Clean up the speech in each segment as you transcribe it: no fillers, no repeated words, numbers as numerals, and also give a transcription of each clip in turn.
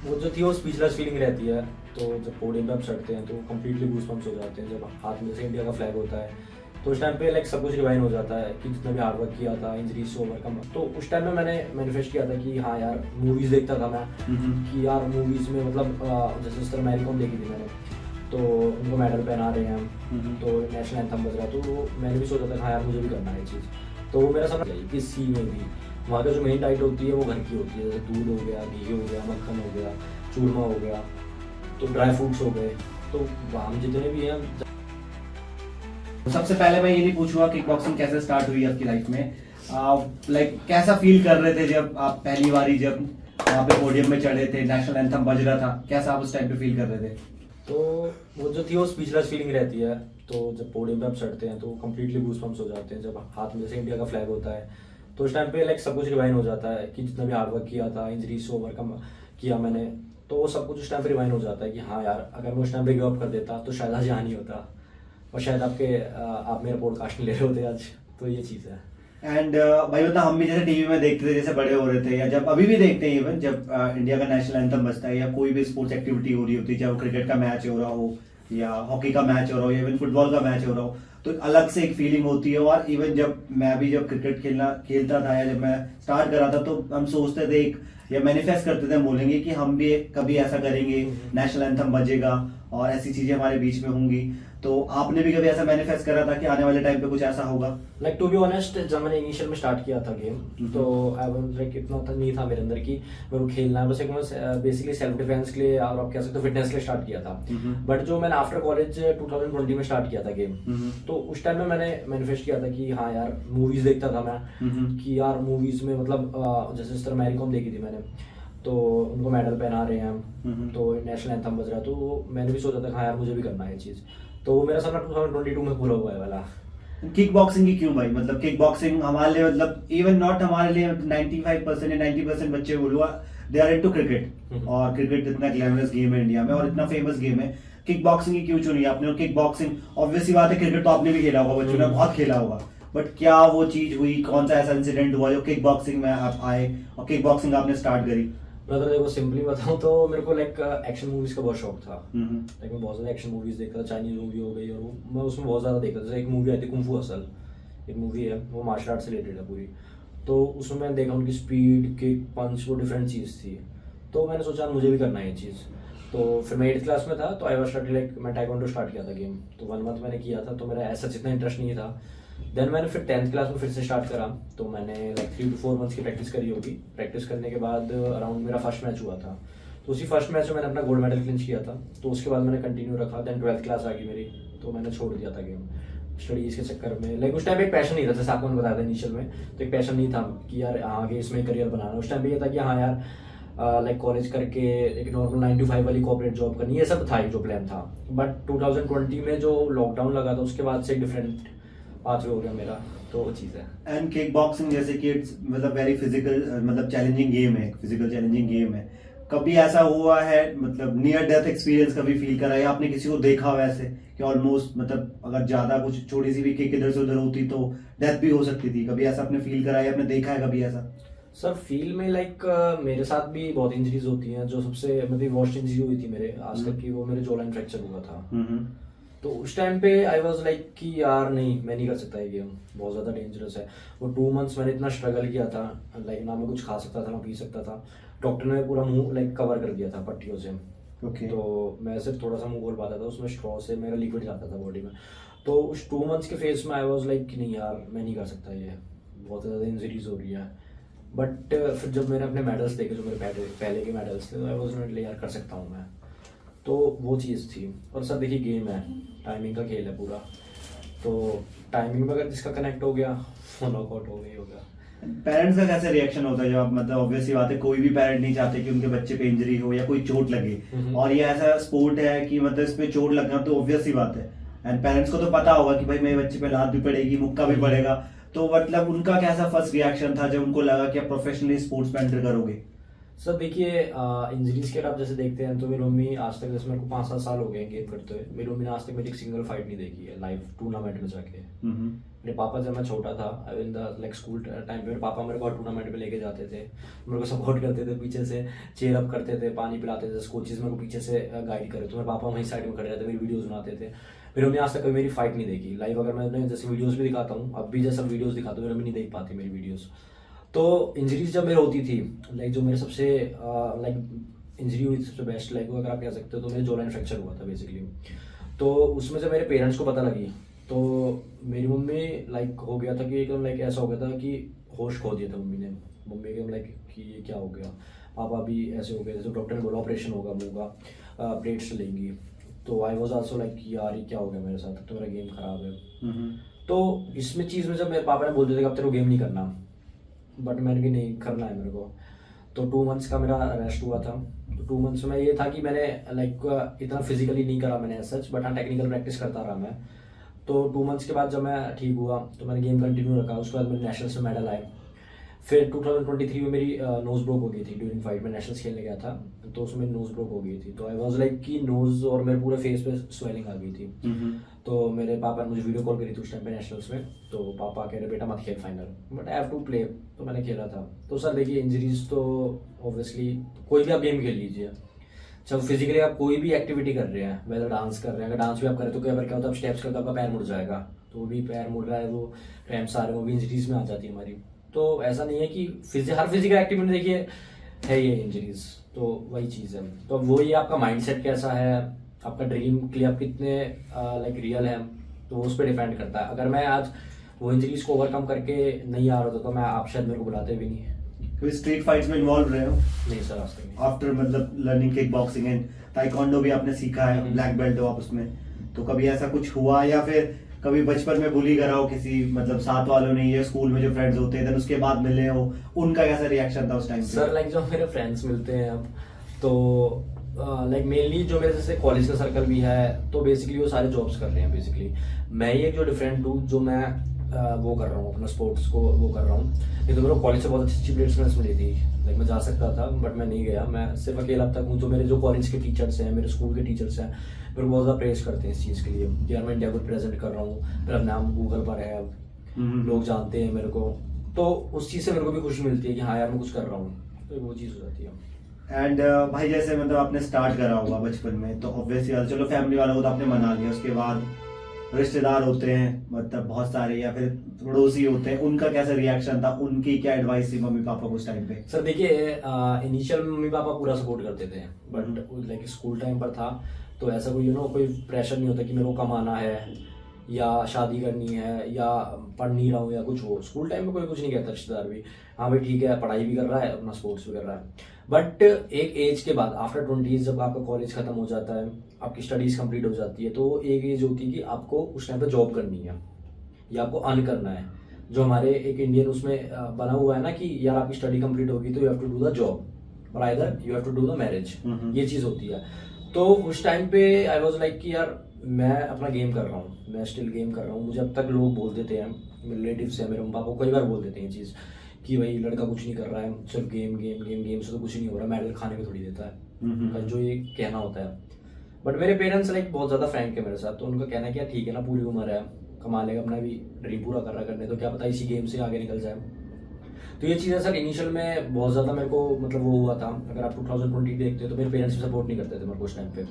वो जो थी वो स्पीचलेस फीलिंग रहती है। तो जब पोडियम पे आप चढ़ते हैं तो कंप्लीटली गूज़बम्प्स हो जाते हैं। जब हाथ में से इंडिया का फ्लैग होता है तो उस टाइम पे लाइक सब कुछ रिवाइंड हो जाता है कि जितना भी हार्ड वर्क किया था, इंजरीज से ओवरकम। तो उस टाइम में मैंने मैनिफेस्ट किया था कि हाँ यार, मूवीज़ देखता था मैं कि यार मूवीज़ में मतलब जैसे उस तरह मैरी कॉम देखी थी मैंने, तो उनको मेडल पहना रहे हैं हम, तो नेशनल एंथम बज रहा है, तो मैंने भी सोचा था हाँ यार मुझे भी करना है ये चीज़। तो वो मेरा सपना है कि सी में भी वहाँ का जो मेन डाइट होती है वो घर की होती है, जैसे दूध हो गया, घी हो गया, मक्खन हो गया, चूरमा हो गया, तो ड्राई फ्रूट्स हो गए। तो वहाँ में जितने भी हैं। सबसे पहले मैं ये नहीं पूछूंगा किक बॉक्सिंग कैसे स्टार्ट हुई आपकी लाइफ में, लाइक कैसा फील कर रहे थे जब आप पहली बारी जब वहाँ पे पोडियम में चढ़े थे, नेशनल एंथम बज रहा था, कैसा आप उस टाइम पे फील कर रहे थे? तो वो जो थी वो स्पीचलेस फीलिंग रहती है। तो जब पोडियम पे आप चढ़ते हैं तो कंप्लीटली गूज़बम्प्स हो जाते हैं। जब हाथ में जैसे इंडिया का फ्लैग होता है तो उस टाइम पे लाइक सब कुछ रिवाइंड हो जाता है कि जितना भी हार्ड वर्क किया था, इंजरीज से ओवरकम किया मैंने, तो वो सब कुछ उस टाइम पे रिवाइंड हो जाता है कि हाँ यार, अगर मैं उस टाइम पे गिव अप कर देता तो शायद आज यहाँ नहीं होता, और शायद आप मेरा पॉडकास्ट नहीं ले रहे होते आज। तो ये चीज़ है। एंड भाई मतलब हम भी जैसे टीवी में देखते थे, जैसे बड़े हो रहे थे, या जब अभी भी देखते हैं, इवन जब इंडिया का नेशनल एंथम बजता है या कोई भी स्पोर्ट्स एक्टिविटी हो रही होती है, चाहे वो क्रिकेट का मैच हो रहा हो या हॉकी का मैच हो रहा हो या इवन फुटबॉल का मैच हो रहा हो, तो अलग से एक फीलिंग होती है। और इवन जब मैं भी जब क्रिकेट खेलता था या जब मैं स्टार्ट करा था, तो हम सोचते थे एक या मैनिफेस्ट करते थे, हम बोलेंगे कि हम भी कभी ऐसा करेंगे, नेशनल एंथम बजेगा और ऐसी चीजें हमारे बीच में होंगी। तो आपने भी कभी ऐसा मैनिफेस्ट करा था कि आने वाले टाइम पे कुछ ऐसा होगा? लाइक टू बी ऑनेस्ट, जब मैंने इनिशियल में स्टार्ट किया था गेम, तो आई वाज लाइक इतना तो नहीं था मेरे अंदर कि मेरे को खेलना है, बस एक मैं बेसिकली सेल्फ डिफेंस के लिए और आप कह सकते हो फिटनेस के लिए स्टार्ट किया था। बट जो मैंने आफ्टर कॉलेज 2020 में स्टार्ट किया था गेम, तो उस टाइम में मैंने मैनिफेस्ट किया था कि हाँ यार, मूवीज देखता था मैं कि यार मूवीज में मतलब जैसे इस तरह मैरी कॉम देखी थी मैंने, तो उनको मेडल पहना रहे हैं हम, तो नेशनल एंथम बज रहा है, तो मैंने भी सोचा था हाँ यार मुझे भी करना है ये चीज़। तो मेरा सपना 2022 में पूरा हुआ है वाला। किक बॉक्सिंग की क्यों भाई? मतलब किक बॉक्सिंग हमारे लिए, मतलब इवन नॉट हमारे लिए, 95% या 90% बच्चे बोलूँगा दे आर इनटू क्रिकेट, और क्रिकेट इतना ग्लैमरस गेम है इंडिया में और इतना फेमस गेम है। किक बॉक्सिंग की क्यों चुनी आपने? और किक बॉक्सिंग ऑब्वियसली बात है, क्रिकेट तो आपने भी खेला होगा, बच्चों ने बहुत खेला होगा, बट क्या वो चीज हुई, कौन सा ऐसा इंसिडेंट हुआ जो किक बॉक्सिंग में आप आए और किक बॉक्सिंग आपने स्टार्ट करी? ब्रदर देखो, सिंपली बताऊं तो मेरे को लाइक एक्शन मूवीज का बहुत शौक था। लाइक मैं बहुत ज्यादा एक्शन मूवीज देखता था, चाइनीज मूवी हो गई, और वो मैं उसमें बहुत ज्यादा देखता था। जैसे एक मूवी आई थी कुंग फू हसल, एक मूवी है, वो मार्शल आर्ट से रिलेटेड है पूरी। तो उसमें मैंने देखा उनकी स्पीड, किक, पंच, वो डिफरेंट चीज़ थी। तो मैंने सोचा मुझे भी करना है ये चीज़। तो फिर मैं 8th क्लास में था, तो आई वाज स्टार्ट लाइक मैं टाइकोंडो स्टार्ट किया था गेम, तो 1 मंथ मैंने किया था, तो मेरा ऐसा जितना इंटरेस्ट नहीं था। देन मैंने फिर 10th क्लास में फिर से स्टार्ट करा, तो मैंने लाइक 3 to 4 मंथ्स की प्रैक्टिस करी होगी। प्रैक्टिस करने के बाद अराउंड मेरा फर्स्ट मैच हुआ था, तो उसी फर्स्ट मैच में मैंने अपना गोल्ड मेडल क्लिंच किया था। तो उसके बाद मैंने कंटिन्यू रखा। देन 12th क्लास आ गई मेरी, तो मैंने छोड़ दिया था गेम स्टडीज़ के चक्कर में। लाइक उस टाइम एक पैशन नहीं था, जैसे आपको मैंने बताया था इनिशियल में, तो एक पैशन नहीं था कि यार आगे इसमें करियर बनाना। उस टाइम पे ये था कि हाँ यार, लाइक कॉलेज करके एक नॉर्मल 9 to 5 वाली कॉर्पोरेट जॉब करनी, ये सब था जो प्लान था। बट 2020 में जो लॉकडाउन लगा था, उसके बाद से एक डिफरेंट पाथवे हो गया मेरा, तो वो चीज़ है। एंड किक बॉक्सिंग जैसे कि इट्स मतलब वेरी फिजिकल, मतलब चैलेंजिंग गेम है, फिजिकल चैलेंजिंग गेम है। कभी ऐसा हुआ है, मतलब नियर डेथ एक्सपीरियंस कभी फील करा है, या आपने किसी को देखा हो ऐसे कि ऑलमोस्ट, मतलब अगर ज्यादा कुछ छोटी सी भी किक इधर से उधर होती तो डेथ भी हो सकती थी? कभी ऐसा आपने फील करा है, आपने देखा है कभी ऐसा? सर फील्ड में लाइक मेरे साथ भी बहुत इंजरीज होती हैं। जो सबसे मतलब वर्स्ट इंजरी हुई थी मेरे आज तक की, वो मेरे जॉ लाइन फ्रैक्चर हुआ था। तो उस टाइम पे आई वाज लाइक कि यार नहीं, मैं नहीं कर सकता ये गेम, बहुत ज़्यादा डेंजरस है। वो 2 मंथ्स मैंने इतना स्ट्रगल किया था, लाइक ना मैं कुछ खा सकता था ना पी सकता था। डॉक्टर ने पूरा मुंह लाइक कवर कर दिया था पट्टियों से। तो मैं सिर्फ थोड़ा सा मुंह खोल पाता था, उसमें स्ट्रॉ से मेरा लिक्विड जाता था बॉडी में। तो उस 2 मंथ्स के फेज में आई वाज लाइक कि नहीं यार, मैं नहीं कर सकता, ये बहुत ज़्यादा इंजरीज हो रही है। बट फिर जब मैंने अपने मेडल्स देखे, जो मेरे पहले के मेडल्स थे, तो आई वाज नॉट यार कर सकता हूँ मैं। तो वो चीज़ थी। और सर देखिए, गेम है, टाइमिंग का खेल है पूरा, तो टाइमिंग में अगर जिसका कनेक्ट हो गया वो नॉकआउट हो गई होगा। पेरेंट्स का कैसे रिएक्शन होता है जब आप, मतलब ऑब्वियसली बात है, कोई भी पेरेंट नहीं चाहते कि उनके बच्चे पे इंजरी हो या कोई चोट लगे, और ये ऐसा स्पोर्ट है कि मतलब इस पे चोट लगना तो ऑब्वियसली बात है। एंड पेरेंट्स को तो पता होगा कि भाई मेरे बच्चे पे लात भी पड़ेगी, मुक्का भी पड़ेगा, तो मतलब उनका कैसा फर्स्ट रिएक्शन था जब उनको लगा कि आप प्रोफेशनली स्पोर्ट्स में एंटर करोगे? सर देखिए, इंजरीज के आप जैसे देखते हैं तो मेरी मम्मी आज तक, जैसे मेरे को 5-7 साल हो गए हैं गेम करते हुए, मेरी मम्मी ने आज तक मेरी एक सिंगल फाइट नहीं देखी है लाइव टूर्नामेंट में जाके। मेरे पापा जब मैं छोटा था in the like school time पे, मेरे पापा मेरे को टूर्नामेंट में लेके जाते थे, मेरे को सपोर्ट करते थे, पीछे से चेयर अप करते थे, पानी पिलाते थे, कोचेज मेरे को पीछे से गाइड करे, तो मेरे पापा वहीं साइड में खड़े रहते, मेरी वीडियोस बनाते थे। मेरी मम्मी आज तक कभी मेरी फाइट नहीं देखी लाइव। अगर मैं उन्हें जैसे वीडियोस भी दिखाता हूँ, अब भी जैसे वीडियोस दिखाता हूँ, मेरी मम्मी नहीं देख पाती मेरी वीडियोस। तो इंजरीज जब मेरे होती थी, लाइक जो मेरे सबसे लाइक इंजरी हुई थी सबसे बेस्ट, लाइक अगर आप कह सकते हो, तो मेरे जो लाइन फ्रैक्चर हुआ था बेसिकली। तो उसमें जब मेरे पेरेंट्स को पता लगी तो मेरी मम्मी लाइक हो गया था कि एकदम लाइक ऐसा हो गया था कि होश खो दिया था मम्मी ने। मम्मी एकदम लाइक कि ये क्या हो गया, पापा भी ऐसे हो गए, जैसे डॉक्टर ने बोला ऑपरेशन होगा मुंह का, प्लेट्स लेंगी। तो आई वॉज आल्सो लाइक यार ये क्या हो गया मेरे साथ, तो मेरा गेम खराब है। तो इसमें चीज़ में जब मेरे पापा ने बोल दिया था कि अब तेरे को गेम नहीं करना, बट मैंने कि नहीं करना है मेरे को। तो 2 मंथ्स का मेरा रेस्ट हुआ था। तो 2 मंथ्स में ये था कि मैंने लाइक इतना फिजिकली नहीं करा मैंने सच, बट हाँ टेक्निकल प्रैक्टिस करता रहा मैं। तो 2 मंथ्स के बाद जब मैं ठीक हुआ तो मैंने गेम कंटिन्यू रखा। उसके बाद मेरे नेशनल्स में मेडल आए। फिर 2023 में मेरी नोज ब्रोक हो गई थी ड्यूरिंग फाइट में, नेशनल्स खेलने गया था, तो उसमें नोज ब्रोक हो गई थी। तो आई वाज लाइक कि नोज और मेरे पूरे फेस पे स्वेलिंग आ गई थी। तो मेरे पापा ने मुझे वीडियो कॉल करी थी उस टाइम पे नेशनल्स में। तो पापा कह रहे बेटा मत खेल final, but I have to play. तो मैंने खेला था। तो सर देखिए इंजरीज तो ऑब्वियसली कोई भी आप गेम खेल लीजिए, जब फिजिकली आप कोई भी एक्टिविटी कर रहे हैं, वेदर डांस कर रहे हैं, अगर डांस भी आप करें तो कई बार क्या होता है, आप स्टेप्स करके आपका पैर मुड़ जाएगा, तो वो भी पैर मुड़ रहा है, वो क्रैम्प्स आ रहे हैं, वो भी इंजरीज में आ जाती है हमारी। तो ऐसा नहीं है कि हर फिजिकल एक्टिविटी देखिए है ये इंजरीज, तो वही चीज़ है। तो वो ये आपका माइंडसेट कैसा है, आपका ड्रीम के लिए आप कितने लाइक रियल है, तो उस पर डिपेंड करता है। अगर मैं आज वो इंजरीज को ओवरकम करके नहीं आ रहा था तो मैं आप शायद मेरे को बुलाते भी नहीं। कोई स्ट्रीट फाइट्स में इन्वॉल्व रहे हो? नहीं सर, आज तक नहीं। आफ्टर मतलब learning kick boxing and taekwondo भी आपने सीखा है, ब्लैक बेल्ट हो आप उसमें, तो कभी ऐसा कुछ हुआ या फिर कभी बचपन में बुली करा हो किसी मतलब साथ वालों ने या स्कूल में जो फ्रेंड्स होते हैं, उसके बाद मिले हो, उनका कैसा रिएक्शन था उस टाइम पे? सर लाइक जो मेरे फ्रेंड्स मिलते हैं अब, तो लाइक मेनली जो मेरे जैसे कॉलेज का सर्कल भी है, तो बेसिकली वो सारे जॉब्स कर रहे हैं बेसिकली। मैं ही एक जो डिफरेंट हूँ, जो मैं वो कर रहा हूँ अपना स्पोर्ट्स को वो कर रहा हूँ। नहीं तो मेरे कॉलेज से बहुत अच्छी प्लेसमेंट्स मिली थी, लाइक मैं जा सकता था बट मैं नहीं गया। मैं सिर्फ अकेला अब तक हूँ। जो मेरे जो कॉलेज के टीचर्स हैं, मेरे स्कूल के टीचर्स हैं, मेरे को बहुत ज़्यादा प्रेस करते हैं इस चीज़ के लिए कि यार मैं इंडिया को प्रेजेंट कर रहा हूँ, मेरा नाम गूगल पर है, लोग जानते हैं मेरे को। तो उस चीज़ से मेरे को भी खुशी मिलती है कि हाँ यार मैं कुछ कर रहा हूँ, तो वो चीज़ हो जाती है। एंड भाई जैसे मतलब आपने स्टार्ट करा होगा बचपन में, तो ऑब्वियसली चलो फैमिली वालों को तो आपने मना लिया, उसके बाद रिश्तेदार होते हैं मतलब बहुत सारे, या फिर पड़ोसी होते हैं, उनका कैसा रिएक्शन था, उनकी क्या एडवाइस थी मम्मी पापा को उस टाइम पे? सर देखिए इनिशियल में मम्मी पापा पूरा सपोर्ट करते थे, बट लाइक स्कूल टाइम पर था तो ऐसा कोई कोई प्रेशर नहीं होता कि मेरे को कमाना है या शादी करनी है या पढ़ नहीं रहा हूँ या कुछ हो। स्कूल टाइम में कोई कुछ नहीं कहता, रिश्तेदार भी हाँ भाई ठीक है, पढ़ाई भी कर रहा है, अपना स्पोर्ट्स भी कर रहा है। बट एक एज के बाद आफ्टर 20 जब आपका कॉलेज खत्म हो जाता है, आपकी स्टडीज कंप्लीट हो जाती है, तो एक एज होती है कि आपको उस टाइम पे जॉब करनी है या आपको अर्न करना है। जो हमारे एक इंडियन उसमें बना हुआ है ना कि यार आपकी स्टडी कंप्लीट होगी तो you have to do the job और either you have to do the marriage, ये चीज़ होती है। तो उस टाइम पे आई वॉज लाइक कि यार मैं अपना गेम कर रहा हूँ, मैं स्टिल गेम कर रहा हूँ। मुझे अब तक लोग बोल देते हैं, मेरे रिलेटिव्स हैं, मेरे मम्मा पापा कई बार बोल देते हैं ये चीज़ कि भाई लड़का कुछ नहीं कर रहा है, सिर्फ गेम गेम गेम गेम से तो कुछ नहीं हो रहा, मेडल खाने में थोड़ी देता है, जो ये कहना होता है। बट मेरे पेरेंट्स लाइक बहुत ज़्यादा फ्रैंक है मेरे साथ, तो उनका कहना है कि ठीक है ना, पूरी उम्र है, कमा लेगा, अपना भी ड्रीम पूरा कर रहा करने, तो क्या पता इसी गेम से आगे निकल जाए। तो ये चीज़ें सर इनिशियल में बहुत ज़्यादा मेरे को मतलब वो हुआ था। अगर आप 2020 देखते हो तो मेरे पेरेंट्स भी सपोर्ट नहीं करते थे मेरे को उस टाइम पे,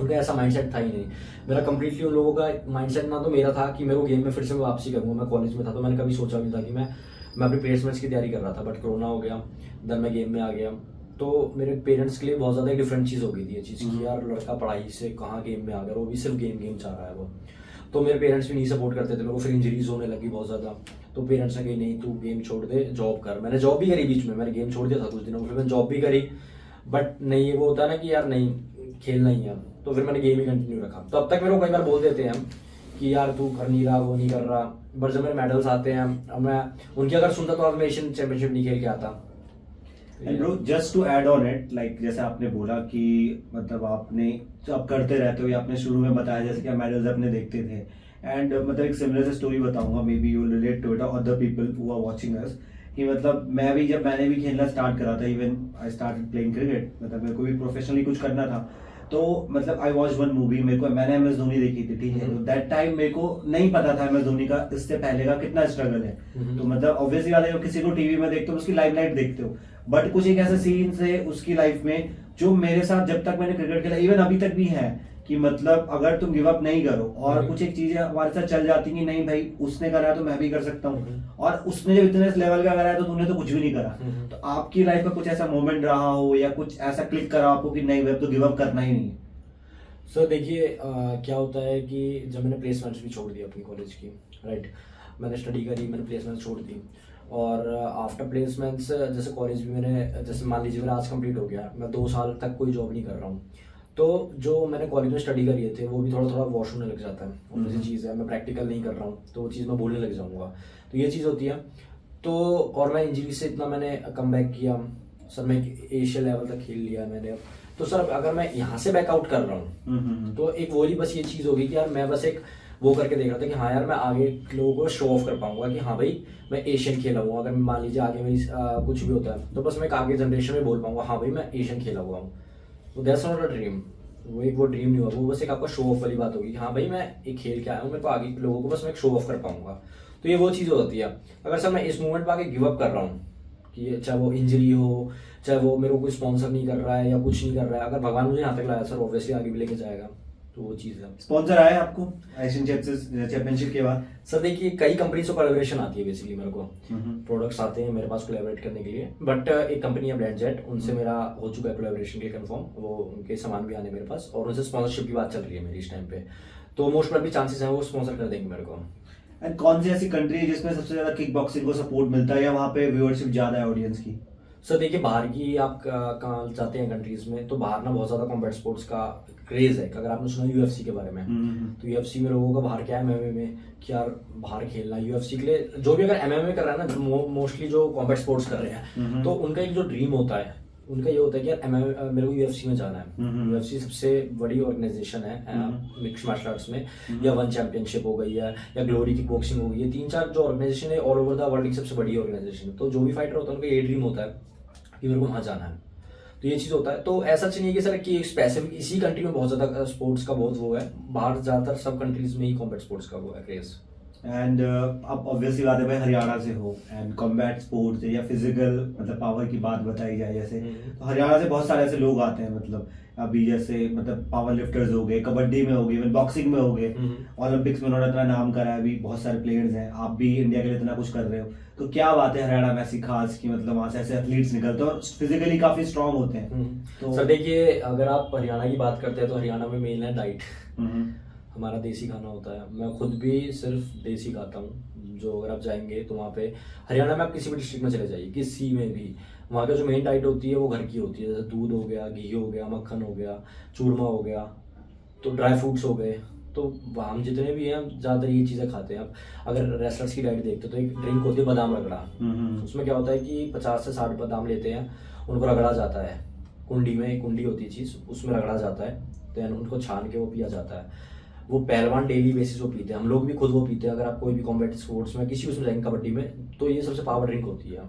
उनका ऐसा माइंडसेट था ही नहीं। मेरा कंप्लीटली उन लोगों का माइंडसेट ना तो मेरा था कि मेरे को गेम में फिर से मैं वापसी करूँगा। मैं कॉलेज में था तो मैंने कभी सोचा नहीं था कि मैं अपनी प्लेसमेंट्स की तैयारी कर रहा था, बट कोरोना हो गया, देन मैं गेम में आ गया। तो मेरे पेरेंट्स के लिए बहुत ज़्यादा डिफरेंट चीज़ हो गई थी ये चीज़ कि यार लड़का पढ़ाई से कहाँ गेम में आ गया, वो भी सिर्फ गेम चाह रहा है वो। तो मेरे पेरेंट्स भी नहीं सपोर्ट करते थे मेरे को, फिर इंजरीज होने लगी बहुत ज़्यादा। तो पेरेंट्स ने कही नहीं तू गेम छोड़ दे, जॉब कर। मैंने जॉब भी करी बीच में, मैंने गेम छोड़ दिया था कुछ दिनों, फिर मैंने जॉब भी करी, बट नहीं वो होता है ना कि यार नहीं खेलना ही है, तो फिर मैंने गेम ही कंटिन्यू रखा। तो अब तक मेरे को कई बार बोल देते हैं कि यार तू कर नहीं रहा, वो नहीं कर रहा, बट जब मेरे मेडल्स आते हैं अब मैं उनकी अगर सुनता तो मैं एशियन चैंपियनशिप नहीं खेल के आता। And bro just to add on it, like जैसे आपने बोला कि मतलब आपने अब करते रहते हो, या आपने शुरू में बताया जैसे कि मेडल्स अपने देखते थे, एंड मतलब एक सिमिलर स्टोरी बताऊंगा, maybe you relate to it और other people who are watching us, कि मतलब मैंने भी खेलना स्टार्ट करा था, even I started playing cricket, मतलब मेरे को भी प्रोफेशनली कुछ करना था, तो मतलब आई वॉच वन मूवी, मैंने MS धोनी देखी थी, ठीक है, तो दैट टाइम मेरे को नहीं पता था MS धोनी का इससे पहले का कितना स्ट्रगल है। तो मतलब ऑब्वियसली बात है, किसी को टीवी में देखते हो उसकी लाइमलाइट देखते हो, बट कुछ एक ऐसे सीन्स है उसकी लाइफ में जो मेरे साथ जब तक मैंने क्रिकेट खेला, इवन अभी तक भी है, कि मतलब अगर तुम गिव अप नहीं करो, और कुछ एक चीजें हमारे साथ चल जाती कि नहीं भाई उसने करा है तो मैं भी कर सकता हूँ, और उसने जब इतने लेवल का करा है तो तुमने तो कुछ भी नहीं करा। तो आपकी लाइफ में कुछ ऐसा मोमेंट रहा हो या कुछ ऐसा क्लिक करा आपको कि नहीं वेब तो गिव अप करना ही नहीं है? सर देखिए, क्या होता है कि जब मैंने प्लेसमेंट्स भी छोड़ दी अपनी कॉलेज की, राइट, मैंने स्टडी करी, मैंने प्लेसमेंट्स छोड़ दी, और आफ्टर प्लेसमेंट्स जैसे कॉलेज भी मैंने, जैसे मान लीजिए मेरा आज कंप्लीट हो गया, मैं 2 साल तक कोई जॉब नहीं कर रहा हूँ, तो जो मैंने कॉलेज में स्टडी करी थे वो भी थोड़ा थोड़ा वॉश होने लग जाता है, और जैसी चीज़ है मैं प्रैक्टिकल नहीं कर रहा हूँ तो वो चीज़ मैं भूलने लग जाऊँगा, तो ये चीज़ होती है। तो और मैं इंजरी से इतना मैंने कम बैक किया सर, मैं एशिया लेवल तक खेल लिया मैंने, तो सर अगर मैं यहाँ से बैकआउट कर रहा हूँ तो एक वही बस ये चीज़ होगी कि यार मैं बस एक वो करके देख रहा था कि हाँ यार मैं आगे लोगों को शो ऑफ कर पाऊंगा कि हाँ भाई मैं एशियन खेला हुआ, अगर मान लीजिए आगे मेरी कुछ भी होता है तो बस मैं एक आगे जनरेशन में बोल पाऊंगा हाँ भाई मैं एशियन खेला हुआ हूँ। तो दैट्स नॉट अ ड्रीम, वो ड्रीम नहीं हुआ, वो बस एक आपका शो ऑफ वाली बात होगी कि हाँ भाई मैं एक खेल के आया हूँ, मेरे को आगे लोगों को बस मैं एक शो ऑफ कर पाऊंगा। तो ये वो चीज़ होती है। अगर सर मैं इस मूवमेंट पर आगे गिव अप कर रहा हूँ कि चाहे वो इंजरी हो, चाहे वो मेरे को कोई स्पॉन्सर नहीं कर रहा है या कुछ नहीं कर रहा है, अगर भगवान मुझे यहाँ तक लाया सर ऑब्वियसली आगे भी लेके जाएगा, तो वो चीज़ है। स्पॉन्सर आया आपको एशियन चैंपियनशिप के बाद? सर देखिए कई कंपनी से कोलैबोरेशन आती है, बेसिकली मेरे को प्रोडक्ट्स आते हैं मेरे पास कोलैबोरेट करने के लिए, बट एक कंपनी है ब्रांड जेट, उनसे मेरा हो चुका है कोलैबोरेशन के कंफर्म, वो उनके सामान भी आने मेरे पास, और उनसे स्पॉन्सरशिप की बात चल रही है मेरी इस टाइम पे, तो मोस्ट प्रोबेबली चांसेस हैं वो स्पॉन्सर कर देंगे मेरे को। एंड कौन सी ऐसी कंट्री है जिसमें सबसे ज्यादा किक बॉक्सिंग को सपोर्ट मिलता है या वहाँ पे व्यूअरशिप ज्यादा है ऑडियंस की? सर देखिए बाहर की आप कहाँ जाते हैं कंट्रीज में, तो बाहर ना बहुत ज्यादा कॉम्बैट स्पोर्ट्स का क्रेज है। अगर आपने सुना UFC के बारे में, तो UFC में लोगों का बाहर क्या है MMA में कि यार बाहर खेलना UFC के लिए, जो भी अगर MMA कर रहा है ना, मोस्टली जो कॉम्बैट स्पोर्ट्स कर रहे हैं, तो उनका एक जो ड्रीम होता है उनका ये होता है कि यार MMA मेरे को UFC में जाना है। UFC सबसे बड़ी ऑर्गेनाइजेशन है मिक्स्ड मार्शल आर्ट्स में, या वन चैंपियनशिप हो गई है या ग्लोरी किक बॉक्सिंग हो गई है, 3-4 जो ऑर्गेनाइजेशन है ऑल ओवर द वर्ल्ड की सबसे बड़ी ऑर्गेनाइजेशन है। तो जो भी फाइटर होता है उनका ये ड्रीम होता है कि मेरे को वहाँ जाना है, तो ये चीज़ होता है। तो ऐसा नहीं है कि सर कि स्पेसिफिक इसी कंट्री में बहुत ज़्यादा स्पोर्ट्स का बहुत वो है, बाहर ज़्यादातर सब कंट्रीज में ही कॉम्बैट स्पोर्ट्स का वो है क्रेज। एंड अब ऑब्वियसली बात है भाई हरियाणा से हो, एंड कॉम्बैट स्पोर्ट्स या फिजिकल मतलब पावर की बात बताई जाए जैसे, तो हरियाणा से बहुत सारे ऐसे लोग आते हैं, मतलब अभी जैसे मतलब पावर लिफ्टर्स हो गए, कबड्डी में हो गए, इवन बॉक्सिंग में हो गए, ओलंपिक्स में उन्होंने इतना नाम करा है, अभी बहुत सारे प्लेयर्स हैं, आप भी इंडिया के लिए इतना कुछ कर रहे हो, तो क्या बात है हरियाणा में ऐसी खास कि मतलब वहाँ से ऐसे एथलीट्स निकलते हैं और फिजिकली काफी स्ट्रांग होते हैं? तो सर देखिए अगर आप हरियाणा की बात करते हैं तो हरियाणा में मेन है डाइट, हमारा देसी खाना होता है, मैं खुद भी सिर्फ देसी खाता हूँ। जो अगर आप जाएंगे तो वहाँ पे हरियाणा में आप किसी भी डिस्ट्रिक्ट में चले जाइए, किसी में भी, वहाँ पे जो मेन डाइट होती है वो घर की होती है, जैसे दूध हो गया, घी हो गया, मक्खन हो गया, चूरमा हो गया, तो ड्राई फ्रूट्स हो गए, तो हम जितने भी हैं ज़्यादातर ये चीज़ें खाते हैं। अब अगर रेस्लर्स की डाइट देखते तो एक ड्रिंक होती है बादाम रगड़ा, उसमें क्या होता है कि 50 से 60 बादाम लेते हैं, उनको रगड़ा जाता है कुंडी में, एक कुंडी होती है चीज़, उसमें रगड़ा जाता है, देन उनको छान के वो पिया जाता है। वो पहलवान डेली बेसिस वो पीते हैं, हम लोग भी खुद वो पीते हैं। अगर आप कोई भी कॉम्बैट स्पोर्ट्स में किसी उसमें जाएंगे, कबड्डी में, तो ये सबसे पावर ड्रिंक होती है।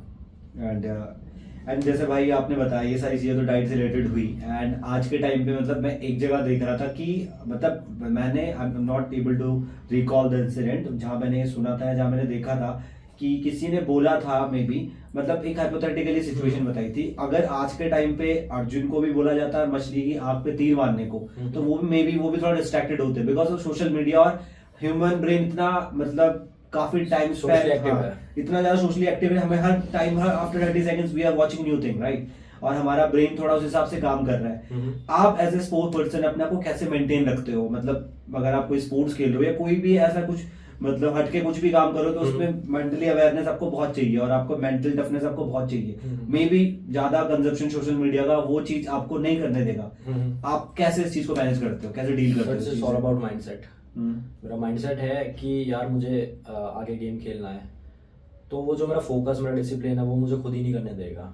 एंड जैसे भाई आपने बताया ये सारी चीज़ें तो डाइट से रिलेटेड हुई, एंड आज के टाइम पे मतलब मैं एक जगह देख रहा था कि मतलब मैंने I am not able to recall the incident जहाँ मैंने ये सुना था, जहाँ मैंने देखा था कि किसी ने बोला था, मे बी मतलब एक हाइपोथेटिकली सिचुएशन बताई थी, अगर आज के टाइम पे अर्जुन को भी बोला जाता है मछली की आग पे तीर मारने को, तो वो भी वो भी थोड़ा डिस्ट्रैक्टेड होते हैं बिकॉज ऑफ सोशल मीडिया, और ह्यूमन ब्रेन इतना मतलब काफी टाइम स्पेंड इतना ज्यादा सोशली एक्टिव है, हमें हर टाइम हर after 30 seconds we are watching new thing, right, और हमारा ब्रेन थोड़ा उस हिसाब से काम कर रहा है। आप एज ए स्पोर्ट पर्सन अपने आप को कैसे मेंटेन रखते हो? मतलब अगर आप कोई स्पोर्ट्स खेल रहे हो या कोई भी ऐसा कुछ मतलब हटके कुछ भी काम करो, तो उसमें मेंटली अवेयरनेस आपको बहुत चाहिए और आपको मेंटल टफनेस आपको बहुत चाहिए। मे बी ज्यादा कंजप्शन सोशल मीडिया का वो चीज आपको नहीं करने देगा। आप कैसे इस चीज को मैनेज करते हो, कैसे डील करते हो? It's all about mindset. मेरा माइंडसेट है कि यार मुझे आगे गेम खेलना है, तो वो जो मेरा फोकस, मेरा डिसिप्लिन है, वो मुझे खुद ही नहीं करने देगा।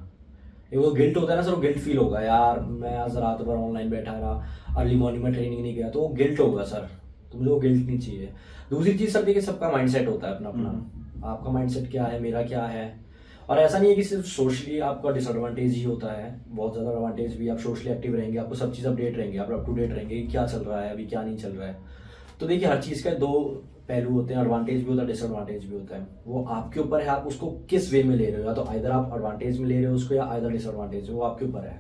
वो गिल्ट होता है ना सर, वो गिल्ट फील होगा, यार मैं आज रात भर ऑनलाइन बैठा रहा, अर्ली मॉर्निंग में ट्रेनिंग नहीं गया, तो वो गिल्ट होगा सर, तो मुझे वो गिल्ट नहीं चाहिए। दूसरी चीज सर देखिए सबका माइंडसेट होता है अपना अपना, आपका माइंडसेट क्या है, मेरा क्या है, और ऐसा नहीं है कि सिर्फ सोशली आपका डिसएडवांटेज ही होता है, बहुत ज़्यादा एडवांटेज भी। आप सोशली एक्टिव रहेंगे, आपको सब चीज़ अपडेट रहेंगे, आप अप टू डेट रहेंगे कि क्या चल रहा है अभी, क्या नहीं चल रहा है। तो देखिए हर चीज़ का दो पहलू होते हैं, एडवांटेज भी होता है, डिसएडवांटेज भी होता है। वो आपके ऊपर है, आप उसको किस वे में ले रहे हो, या तो आइदर आप एडवांटेज में ले रहे हो उसको, या आइदर डिसएडवांटेज, वो आपके ऊपर है।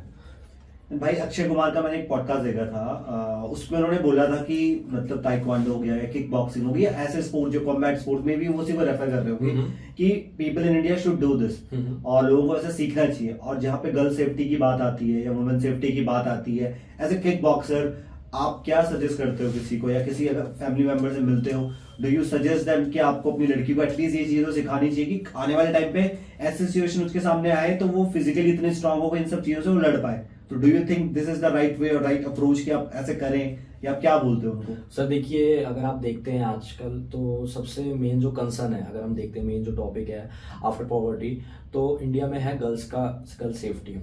भाई अक्षय कुमार का मैंने एक पॉडकास्ट देखा था, उसमें उन्होंने बोला था कि मतलब ताइक्वांडो हो गया या किक बॉक्सिंग हो गया, ऐसे स्पोर्ट जो कॉम्बैट स्पोर्ट में भी वो उसी को रेफर कर रहे होंगे कि people in India should do this, और लोगों को ऐसे सीखना चाहिए। और जहाँ पे गर्ल सेफ्टी की बात आती है या वुमेन सेफ्टी की बात आती है, एज ए किक बॉक्सर आप क्या सजेस्ट करते हो किसी को, या किसी अगर फैमिली मेंबर से मिलते हो, डू यू सजेस्ट देम कि आपको अपनी लड़की को एटलीस्ट ये चीजें तो सिखानी चाहिए कि आने वाले टाइम पे ऐसी सिचुएशन उसके सामने आए तो वो फिजिकली इतनी स्ट्रांग हो इन सब चीजों से वो लड़ पाए। तो do you think this is the right way और राइट अप्रोच कि आप ऐसे करें, या आप क्या बोलते हो उनको? सर देखिए, अगर आप देखते हैं आजकल तो सबसे मेन जो कंसर्न है, अगर हम देखते हैं मेन जो टॉपिक है आफ्टर पॉवर्टी, तो इंडिया में है गर्ल सेफ्टी।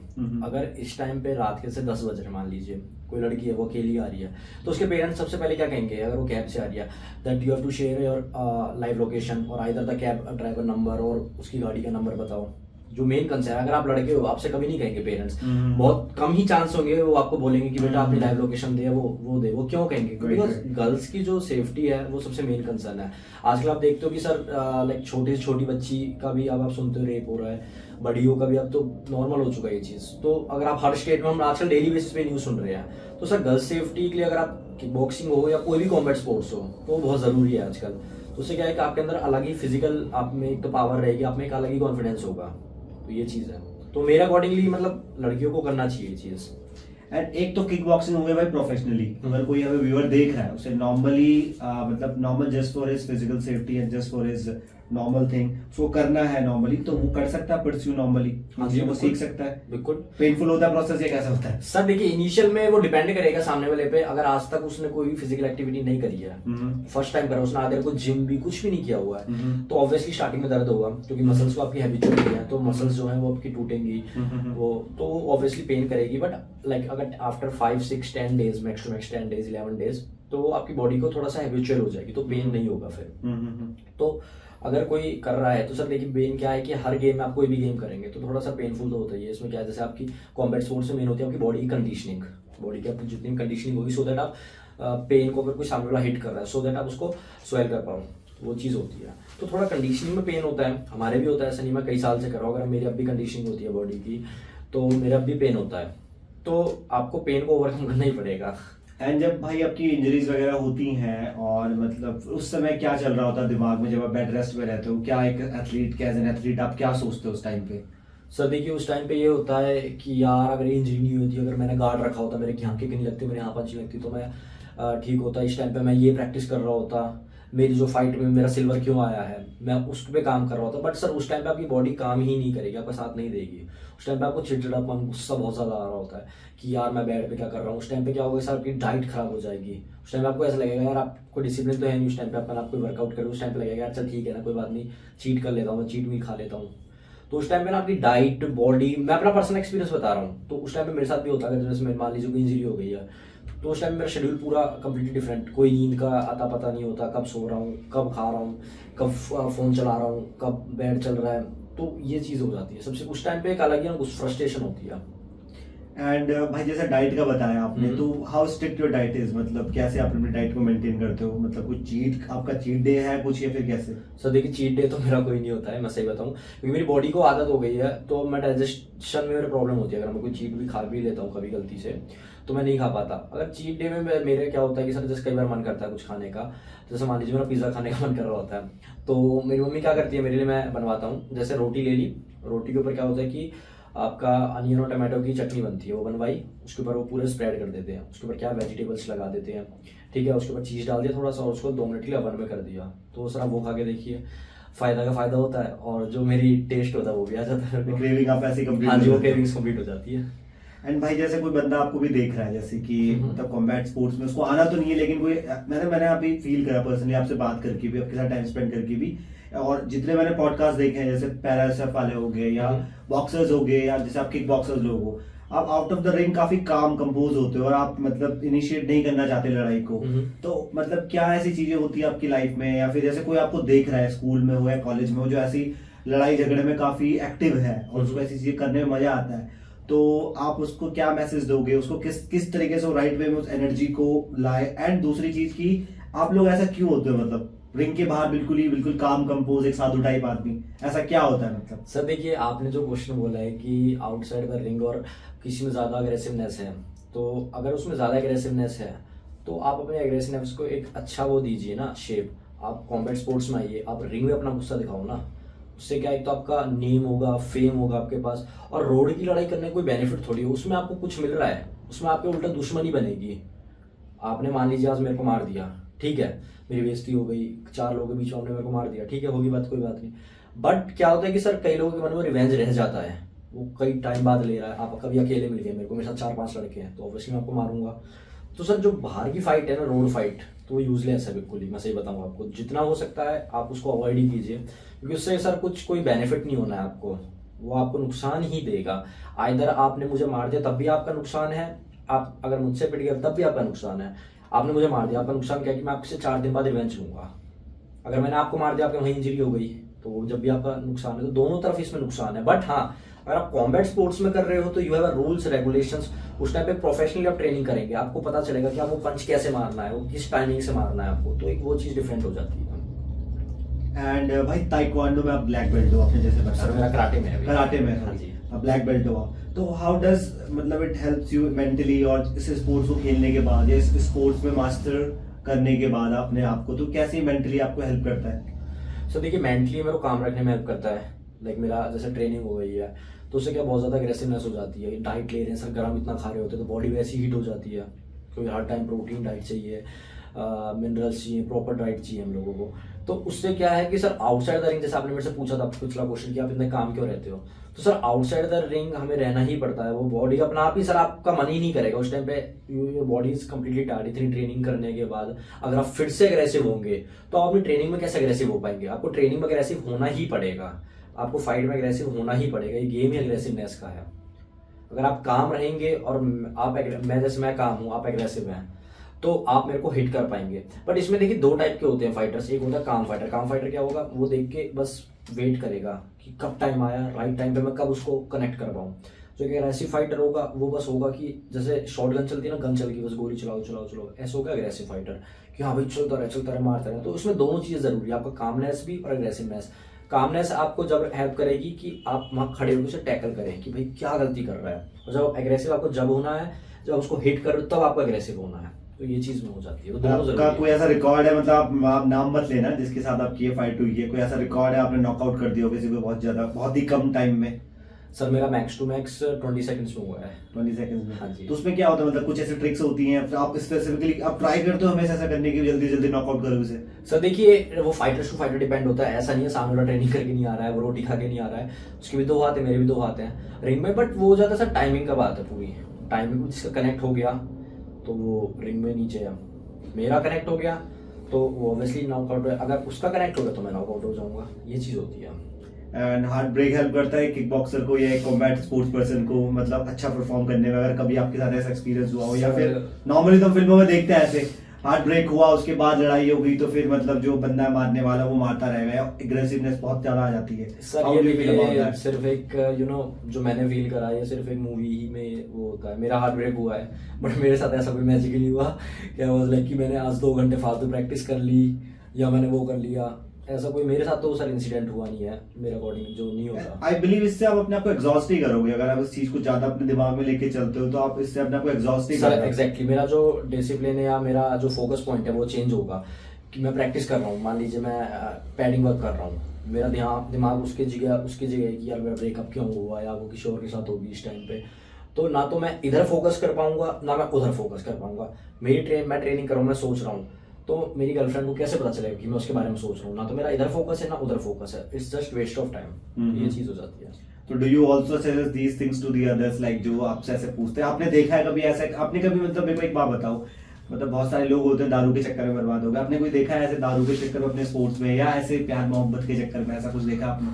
अगर इस टाइम पे रात के से 10 बज रहे मान लीजिए, कोई लड़की है वो अकेली आ रही है, तो उसके पेरेंट्स सबसे पहले क्या कहेंगे, अगर वो कैब से आ रही है, that you have to share your live location और either the cab driver number और उसकी गाड़ी का नंबर बताओ। जो मेन कंसर्न है, अगर आप लड़के हो आपसे कभी नहीं कहेंगे पेरेंट्स, बहुत कम ही चांस होंगे वो आपको बोलेंगे कि बेटा आपने लाइव लोकेशन दे, वो दे। वो क्यों कहेंगे? बिकॉज गर्ल्स की जो सेफ्टी है वो सबसे मेन कंसर्न है। आजकल आप देखते हो कि सर लाइक छोटी से छोटी बच्ची का भी अब आप सुनते हो रेप हो रहा है, बड़ियों का भी अब तो नॉर्मल हो चुका है ये चीज। तो अगर आप हर स्टेट में, हम आजकल डेली बेसिस पे न्यूज सुन रहे हैं, तो सर गर्ल्स सेफ्टी के लिए अगर आप बॉक्सिंग हो या कोई भी कॉम्बैट स्पोर्ट्स हो तो वो बहुत जरूरी है आजकल। तो उससे क्या है कि आपके अंदर अलग ही फिजिकल आप में एक तो पावर रहेगी, आप में एक अलग ही कॉन्फिडेंस होगा। तो ये चीज है, तो मेरे अकॉर्डिंगली मतलब लड़कियों को करना चाहिए ये चीज। एंड एक तो किक बॉक्सिंग हो गया भाई प्रोफेशनली, अगर कोई हमें व्यूअर देख रहा है उसे नॉर्मली मतलब normal just for his physical safety and just for his normal thing उसको करना है नॉर्मली, तो वो कर सकता है परस्यू नॉर्मली, वो सीख सकता है। बिल्कुल। पेनफुल होता है प्रोसेस, ये कैसा होता है? सर देखिए इनिशियल में वो डिपेंड करेगा सामने वाले पे। अगर आज तक उसने कोई फिजिकल एक्टिविटी नहीं करी है, फर्स्ट टाइम करा, उसने अगर कोई जिम भी कुछ भी नहीं किया हुआ है, तो ऑब्वियसली स्टार्टिंग में दर्द होगा, क्योंकि मसल्स को आपकी हैबिचुअल नहीं है, तो मसल्स जो है वो आपकी टूटेंगी, वो तो ऑब्वियसली पेन करेगी। बट लाइक अगर after 5, 6, 10 days, max to max 10 days, 11 days, तो आपकी बॉडी को थोड़ा सा हैबिचुअल हो जाएगी, तो पेन नहीं होगा फिर। तो अगर कोई कर रहा है तो सर देखिए पेन क्या है कि हर गेम में आप कोई भी गेम करेंगे तो थोड़ा सा पेनफुल तो होता ही है। इसमें क्या है, जैसे आपकी कॉम्बैट स्पोर्ट्स में मेन होती है आपकी बॉडी की कंडीशनिंग, बॉडी की आपकी जितनी कंडीशनिंग होगी, सो दैट आप पेन को अगर कोई सामने वाला हिट कर रहा है, सो दैट आप उसको स्वेल कर पाओ, वो चीज़ होती है। तो थोड़ा कंडीशनिंग में पेन होता है, हमारे भी होता है, ऐसा नहीं मैं कई साल से कर रहा हूँ। अगर मेरी अब भी कंडीशनिंग होती है बॉडी की, तो मेरा अब भी पेन होता है, तो आपको पेन को ओवरकम करना ही पड़ेगा। एंड जब भाई आपकी इंजरीज वगैरह होती हैं, और मतलब उस समय क्या चल रहा होता है दिमाग में जब आप बेड रेस्ट में रहते हो? क्या एक एथलीट, क्या एज एन एथलीट आप क्या सोचते हो उस टाइम पे? सर देखिए उस टाइम पे ये होता है कि यार अगर इंजरी नहीं होती, अगर मैंने गार्ड रखा होता, मेरे यहाँ किक नहीं लगती, मेरे यहाँ पंच नहीं लगती, तो मैं ठीक होता। इस टाइम पे मैं ये प्रैक्टिस कर रहा होता, मेरी जो फाइट में मेरा सिल्वर क्यों आया है, मैं उस पर काम कर रहा होता। बट सर उस टाइम पे आपकी बॉडी काम ही नहीं करेगी, आपका साथ नहीं देगी। उस टाइम पे आपको चिड़चिड़ापन, गुस्सा बहुत ज़्यादा आ रहा होता है कि यार मैं बेड पे क्या कर रहा हूँ। उस टाइम पे क्या होगा सर, आपकी डाइट खराब हो जाएगी। उस टाइम पे आपको ऐसा लगेगा यार आपको डिसिप्लिन तो है नहीं उस टाइम पे, अपन आप कोई वर्कआउट करो, उस टाइम पे लगेगा यार चल ठीक है ना, कोई बात नहीं, चीट कर लेता हूँ, मैं चीट भी खा लेता हूँ। तो उस टाइम पे ना आपकी डाइट, बॉडी, मैं अपना पर्सनल एक्सपीरियंस बता रहा हूँ, तो उस टाइम पे मेरे साथ भी होता है। जैसे मान लीजिए कोई इंजरी हो गई है, तो उस टाइम मेरा शेड्यूल पूरा कम्प्लीटली डिफरेंट, कोई नींद का आता पता नहीं होता, कब सो रहा हूँ, कब खा रहा हूँ, कब फ़ोन चला रहा हूँ, कब बेड चल रहा है, तो ये चीज़ हो जाती है सबसे उस टाइम पे। एक अलग ही फ्रस्ट्रेशन होती है। एंड भाई जैसे डाइट का बताया आपने, तो how strict your diet is, मतलब कैसे आप अपनी डाइट को मेंटेन करते हो? मतलब कुछ चीट, आपका चीट डे है कुछ, या फिर कैसे? सर देखिए चीट डे तो मेरा कोई नहीं होता है, मैं सही बताऊं, क्योंकि मेरी बॉडी को आदत हो गई है, तो मैं डाइजेशन में मेरे प्रॉब्लम होती है। अगर मैं कोई चीट भी खा भी लेता हूँ कभी गलती से, तो मैं नहीं खा पाता। अगर चीट डे में मेरे क्या होता है कि सर जैसे कई बार मन करता है कुछ खाने का, जैसे मान लीजिए मेरा पिज़्ज़ा खाने का मन कर रहा होता है, तो मेरी मम्मी क्या करती है मेरे लिए, मैं बनवाता हूँ। जैसे रोटी ले ली, रोटी के ऊपर क्या होता है कि आपका अनियन और टमाटो की चटनी बनती है, वो बनवाई, उसके ऊपर वो पूरे स्प्रेड कर देते हैं, उसके ऊपर क्या वेजिटेबल्स लगा देते हैं, ठीक है, उसके ऊपर चीज़ डाल दिया थोड़ा सा, और उसको 2 मिनट के लिए ओवन में कर दिया। तो सर आप वो खा के देखिए, फ़ायदा का फ़ायदा होता है, और जो मेरी टेस्ट होता है वो भी आ जाता है। क्रेविंग आप ऐसे कंप्लीट? हाँ जी, वो क्रेविंग्स कंप्लीट हो जाती है। एंड भाई जैसे कोई बंदा आपको भी देख रहा है, जैसे कि मतलब कॉम्बैट स्पोर्ट्स में उसको आना तो नहीं है, लेकिन कोई मैंने अभी फील करा पर्सनली आपसे बात करके भी, आपके साथ टाइम स्पेंड करके भी, और जितने मैंने पॉडकास्ट देखे हैं, जैसे पैराएसएफ वाले हो गए या बॉक्सर्स हो गए, या जैसे आप किक बॉक्सर्स लोग हो, आप आउट ऑफ द रिंग काफी काम कंपोज होते हो, और आप मतलब इनिशिएट नहीं करना चाहते लड़ाई को। तो मतलब क्या ऐसी चीजें होती है आपकी लाइफ में, या फिर जैसे कोई आपको देख रहा है स्कूल में हो या कॉलेज में हो, जो ऐसी लड़ाई झगड़े में काफी एक्टिव है और उसको ऐसी चीजें करने में मजा आता है, तो आप उसको क्या मैसेज दोगे, उसको किस तरीके से वो राइट वे में उस एनर्जी को लाए? एंड दूसरी चीज की, आप लोग ऐसा क्यों होते हो, मतलब रिंग के बाहर बिल्कुल काम कंपोज एक साधु टाइप आदमी, ऐसा क्या होता है मतलब? सर देखिए, आपने जो क्वेश्चन बोला है कि आउटसाइड द रिंग और किसी में ज़्यादा अग्रेसिवनेस है, तो अगर उसमें ज़्यादा अग्रेसिवनेस है तो आप अपने अग्रेसिवनेस को एक अच्छा वो दीजिए ना शेप। आप कॉम्बैट स्पोर्ट्स में आइए, आप रिंग में अपना गुस्सा दिखाओ ना, उससे क्या, एक तो आपका नेम होगा, फेम होगा आपके पास, और रोड की लड़ाई करने कोई बेनिफिट थोड़ी है, उसमें आपको कुछ मिल रहा है, उसमें आपके उल्टा दुश्मनी बनेगी। आपने मान लीजिए आज मेरे को मार दिया, ठीक है, मेरी बेइज्जती हो गई, 4 लोगों के बीच में आपने मेरे को मार दिया, ठीक है, होगी बात, कोई बात नहीं। बट क्या होता है कि सर कई लोगों के मन में रिवेंज रह जाता है, वो कई टाइम बाद ले रहा है। आप कभी अकेले मिल गए मेरे को, मेरे साथ 4-5 लड़के हैं, तो ऑब्वियसली मैं आपको मारूंगा। तो सर जो बाहर की फाइट है ना, रोड फाइट, तो वो यूजलेस है बिल्कुल ही। मैं सही बताऊंगा आपको, जितना हो सकता है आप उसको अवॉइड ही कीजिए, क्योंकि उससे सर कोई बेनिफिट नहीं होना है आपको, वो आपको नुकसान ही देगा। आइदर आपने मुझे मार दिया तब भी आपका नुकसान है, आप अगर मुझसे पिट गए तब भी आपका नुकसान है। आपने मुझे मार दिया, आपका नुकसान क्या है कि मैं आपसे 4 दिन बाद रिवेंज लूंगा। अगर मैंने आपको मार दिया, आपके वहीं इंजरी हो गई, तो जब भी आपका नुकसान है, तो दोनों तरफ इसमें नुकसान है। बट हाँ, अगर आप कॉम्बैट स्पोर्ट्स में कर रहे हो तो यू हैव रूल्स रेगुलेशंस। उस टाइम पे प्रोफेशनली आप ट्रेनिंग करेंगे, आपको पता चलेगा कि आप वो पंच कैसे मारना है, वो किस टाइमिंग से मारना है आपको, तो एक वो चीज डिफरेंट हो जाती है। एंड भाई ताइक्वांडो में आप ब्लैक बेल्ट हो, आपने जैसे बताया। सर मेरा कराटे में है अभी। कराटे में, हाँ जी। आप ब्लैक बेल्ट हो, तो हाउ डज मतलब इट हेल्प्स यू मेंटली, और इस स्पोर्ट्स को खेलने के बाद या इस स्पोर्ट्स में मास्टर करने के बाद अपने आप को, तो कैसे मेंटली आपको हेल्प करता है? सो देखिए, मेंटली मेरे को काम रखने में हेल्प करता है। लाइक मेरा जैसे ट्रेनिंग हो गई है, तो उससे क्या बहुत ज़्यादा अग्रेसिवनेस हो जाती है। डाइट ले रहे हैं सर, गर्म इतना खा रहे होते हैं तो बॉडी वैसी हीट हो जाती है, क्योंकि हर टाइम प्रोटीन डाइट चाहिए, मिनरल्स चाहिए, प्रॉपर डाइट चाहिए हम लोगों को। तो उससे क्या है कि सर आउटसाइड द रिंग, जैसे आपने मेरे से पूछा था पिछला क्वेश्चन कि आप इतने काम क्यों रहते हो, तो सर आउटसाइड द रिंग हमें रहना ही पड़ता है। वो बॉडी अपना आप ही सर आपका मन ही नहीं करेगा उस टाइम पे, your body is completely tired. इतनी ट्रेनिंग करने के बाद अगर आप फिर से अग्रेसिव होंगे तो आप अपनी ट्रेनिंग में कैसे अग्रेसिव हो पाएंगे? आपको ट्रेनिंग में अग्रेसिव होना ही पड़ेगा, आपको फाइट में अग्रेसिव होना ही पड़ेगा। ये गेम ही अग्रेसिवनेस का है। अगर आप काम रहेंगे और मैं काम हूँ, आप एग्रेसिव हैं, तो आप मेरे को हिट कर पाएंगे। बट इसमें देखिए 2 टाइप के होते हैं फाइटर्स। एक होता है काम फाइटर। काम फाइटर क्या होगा, वो देख के बस वेट करेगा कि कब टाइम आया, राइट टाइम पे मैं कब उसको कनेक्ट कर पाऊँ। जो एक अग्रेसिव फाइटर होगा, वो बस होगा कि जैसे शॉर्ट गन चलती है ना, गन चल गई, बस गोली चलाओ चलाओ चलाओ, ऐसा होगा अग्रेसिव फाइटर कि हाँ भाई चलता रहे मारता रहे। तो उसमें दोनों चीज़ें जरूरी है, आपका कामनेस भी और अग्रेसिवनेस। कामनेस आपको जब हेल्प करेगी कि आप वहाँ खड़े होकर उसे टैकल करें कि भाई क्या गलती कर रहा है, और जब एग्रेसिव आपको जब होना है, जब उसको हिट करो तब आपको एग्रेसिव होना है। तो ये चीज में हो जाती है, तो दोनों जरूरी है। कोई ऐसा रिकॉर्ड है, मतलब आप नाम मत लेना, जिसके साथ आपकी ये फाइट हुई है, कोई ऐसा रिकॉर्ड है आपने नॉकआउट कर दिया हो किसी को बहुत ही कम टाइम में? सर मेरा मैक्स टू मैक्स 20 सेकंड्स में हुआ है। 20 सेकंड्स में? हाँ जी। तो उसमें क्या होता है, मतलब कुछ ऐसी ट्रिक्स होती हैं आप स्पेसिफिकली आप ट्राई करते हो हमेशा ऐसा करने की, जल्दी नॉकआउट करो उसे? सर देखिए, वो फाइटर टू फाइटर डिपेंड होता है। ऐसा नहीं है सामने वाला ट्रेनिंग करके नहीं आ रहा है, वो रोटी खा के नहीं आ रहा है, उसके भी 2 हाथ है, मेरे भी 2 हाथ हैं रिंग में। बट वो हो जाता है सर टाइमिंग का बात है, पूरी टाइमिंग जिसका कनेक्ट हो गया तो वो रिंग में नीचे है। मेरा कनेक्ट हो गया तो वो ऑब्वियसली नॉकआउट है, अगर उसका कनेक्ट हो गया तो मैं नॉकआउट हो जाऊंगा। ये चीज होती है। एंड हार्ट ब्रेक हेल्प करता है किक बॉक्सर को या एक कॉम्बैट स्पोर्ट्स पर्सन को, मतलब अच्छा परफॉर्म करने में? अगर कभी आपके साथ ऐसा एक्सपीरियंस हुआ हो, या फिर नॉर्मली तो फिल्मों में देखते हैं ऐसे, हार्ट ब्रेक हुआ उसके बाद लड़ाई हो गई तो फिर मतलब जो बंदा मारने वाला वो मारता रहेगा, एग्रेसिवनेस बहुत ज्यादा आ जाती है। सर ये देखिए, सिर्फ एक जो मैंने फील करा, ये सिर्फ एक मूवी ही में वो होता है। मेरा हार्ट ब्रेक हुआ है, बट मेरे साथ ऐसा कोई मैजिकली हुआ क्या वाज लाइक कि मैंने आज 2 घंटे फालतू प्रैक्टिस कर ली या मैंने वो कर लिया, ऐसा कोई मेरे साथ तो सर इंसिडेंट हुआ नहीं है मेरे अकॉर्डिंग, जो नहीं होता। आई बिलीव इससे आप अपने आप को एग्जॉस्ट ही करोगे, अगर आप इस चीज को ज्यादा अपने दिमाग में लेके चलते हो तो आप इससे अपने आप को एग्जॉस्ट ही करोगे। एग्जैक्टली, मेरा जो डिसिप्लिन है या मेरा जो फोकस पॉइंट है वो चेंज होगा। कि मैं प्रैक्टिस कर रहा हूँ, मान लीजिए मैं पैडिंग वर्क कर रहा हूँ, मेरा दिमाग उसकी जगह है कि यार मेरा ब्रेकअप क्यों हुआ या वो किसी और के साथ होगी इस टाइम पे, तो ना तो मैं इधर फोकस कर पाऊंगा ना मैं उधर फोकस कर पाऊंगा। मैं ट्रेनिंग कर रहा हूँ, मैं सोच रहा हूँ, तो मेरी गर्लफ्रेंड को कैसे पता चलेगा कि मैं उसके बारे में सोच रहा हूँ? ना तो मेरा इधर फोकस है ना उधर फोकस है, it's just waste of time. ये चीज हो जाती है। तो do you also suggest these things to the others, like जो आपसे ऐसे पूछते हैं, आपने देखा है कभी ऐसा, आपने कभी मतलब मेरे को एक बात बताओ, मतलब बहुत सारे लोग होते हैं दारू के चक्कर में बर्बाद हो गए, आपने कोई देखा है ऐसे दारू के चक्कर में अपने स्पोर्ट्स में, या ऐसे प्यार मोहब्बत के चक्कर में, ऐसा कुछ देखा आपने?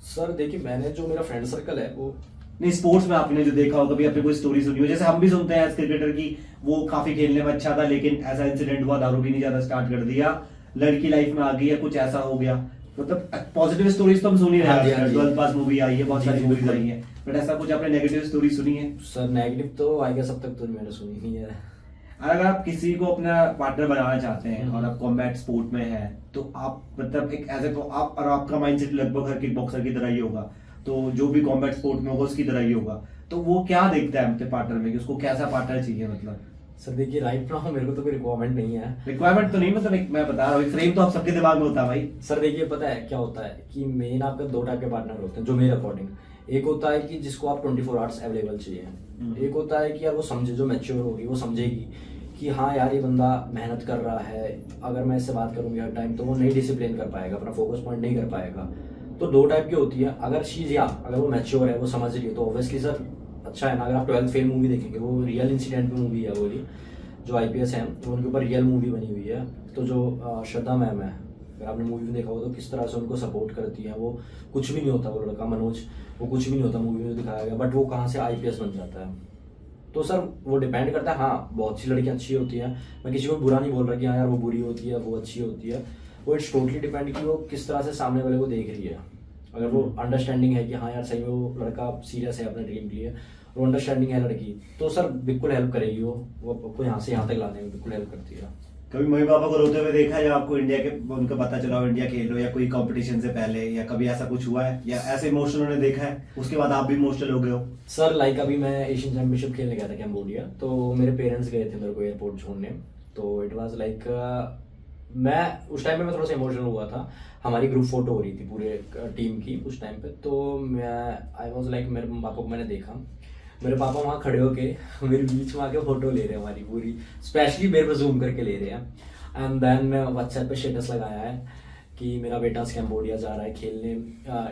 सर देखिए, मैंने जो मेरा फ्रेंड सर्कल है वो नहीं, स्पोर्ट्स में आपने जो देखा हो, कभी आपने कोई स्टोरी सुनी हो, जैसे हम भी सुनते हैं एज क्रिकेटर की वो काफी खेलने में अच्छा था लेकिन ऐसा इंसिडेंट हुआ, दारू पीनी ज्यादा स्टार्ट कर दिया, लड़की लाइफ में आ गई या कुछ ऐसा हो गया, मतलब पॉजिटिव स्टोरीज तो हम सुन ही हाँ जी, रहे हाँ हैं, जी। ट्वेल्थ पास मूवी आई है, बहुत जी, सारी जी, मूवीज बिल्कुल। आई है, बट ऐसा कुछ आपने नेगेटिव स्टोरी सुनी है? सर नेगेटिव तो आई गेस अब तक तो मैंने सुनी नहीं है। अगर आप किसी को अपना पार्टनर बनाना चाहते हैं और हम्म। आप कॉम्बैट स्पोर्ट में है, तो आप मतलब एक एज ए आप और आपका माइंडसेट लगभग हर किक बॉक्सर की तरह ही होगा, तो जो भी कॉम्बैट स्पोर्ट में होगा उसकी तरह ही होगा, तो वो क्या देखता है अपने पार्टनर में कि उसको कैसा पार्टनर चाहिए? मतलब सर देखिए राइट नाउ मेरे को तो कोई रिक्वायरमेंट नहीं है। रिक्वायरमेंट तो नहीं, मतलब एक मैं बता रहा हूँ, फ्रेम तो आप सबके दिमाग में होता है भाई। सर देखिए पता है क्या होता है कि मेन आपका दो टाइप के पार्टनर होते हैं जो मेरे अकॉर्डिंग। एक होता है कि जिसको आप 24 आवर्स अवेलेबल चाहिए। एक होता है कि यार वो समझे, जो मैच्योर होगी वो समझेगी कि हाँ यार ये बंदा मेहनत कर रहा है, अगर मैं इससे बात करूँगी हर टाइम तो वो नहीं डिसिप्लिन कर पाएगा, अपना फोकस पॉइंट नहीं कर पाएगा। तो दो टाइप की होती है। अगर चीज़ या अगर वो मैच्योर है, वो समझ रही है, तो ऑब्वियसली सर अच्छा है ना। अगर आप 12th फेल मूवी देखेंगे, वो रियल इंसिडेंट पे मूवी है वो वाली, जो IPS हैं तो उनके ऊपर रियल मूवी बनी हुई है। तो जो श्रद्धा मैम है, अगर आपने मूवी में देखा हो तो किस तरह से उनको सपोर्ट करती है। वो कुछ भी नहीं होता, वो लड़का मनोज, वो कुछ भी नहीं होता मूवी में दिखाया गया, बट वो कहाँ से IPS बन जाता है। तो सर वो डिपेंड करता है। हाँ बहुत सी लड़कियाँ अच्छी होती हैं, मैं किसी को बुरा नहीं बोल रहा कि हाँ यार वो बुरी होती है, वो अच्छी होती है। वो इट्स टोटली डिपेंड कि वो किस तरह से सामने वाले को देख रही है। अगर वो अंडरस्टैंडिंग है कि हाँ यार सही में वो लड़का सीरियस है अपने ड्रीम के लिए, और अंडरस्टैंडिंग है लड़की, तो सर बिल्कुल हेल्प करेगी। वो आपको यहाँ से यहाँ तक लाने में बिल्कुल हेल्प करती है। कभी मम्मी पापा को रोते हुए देखा है जब आपको इंडिया के उनको पता चला हो इंडिया खेल लो या कोई कंपटीशन से पहले, या कभी ऐसा कुछ हुआ है या ऐसे इमोशनल उन्होंने देखा है उसके बाद आप भी इमोशनल हो गए हो? सर लाइक अभी मैं एशियन चैंपियनशिप खेलने गया था कैम्बोडिया, तो मेरे पेरेंट्स गए थे मेरे को एयरपोर्ट छोड़ने। तो इट वाज लाइक मैं उस टाइम पे मैं थोड़ा सा इमोशनल हुआ था। हमारी ग्रुप फोटो हो रही थी पूरे टीम की उस टाइम पे, तो मैं आई वाज लाइक मेरे पापा को मैंने देखा, मेरे पापा वहाँ खड़े होके मेरे बीच में आके फोटो ले रहे हैं हमारी पूरी, स्पेशली मेरे पे जूम करके ले रहे हैं। एंड देन व्हाट्सएप पे स्टेटस लगाया है कि मेरा बेटा कैम्बोडिया जा रहा है खेलने,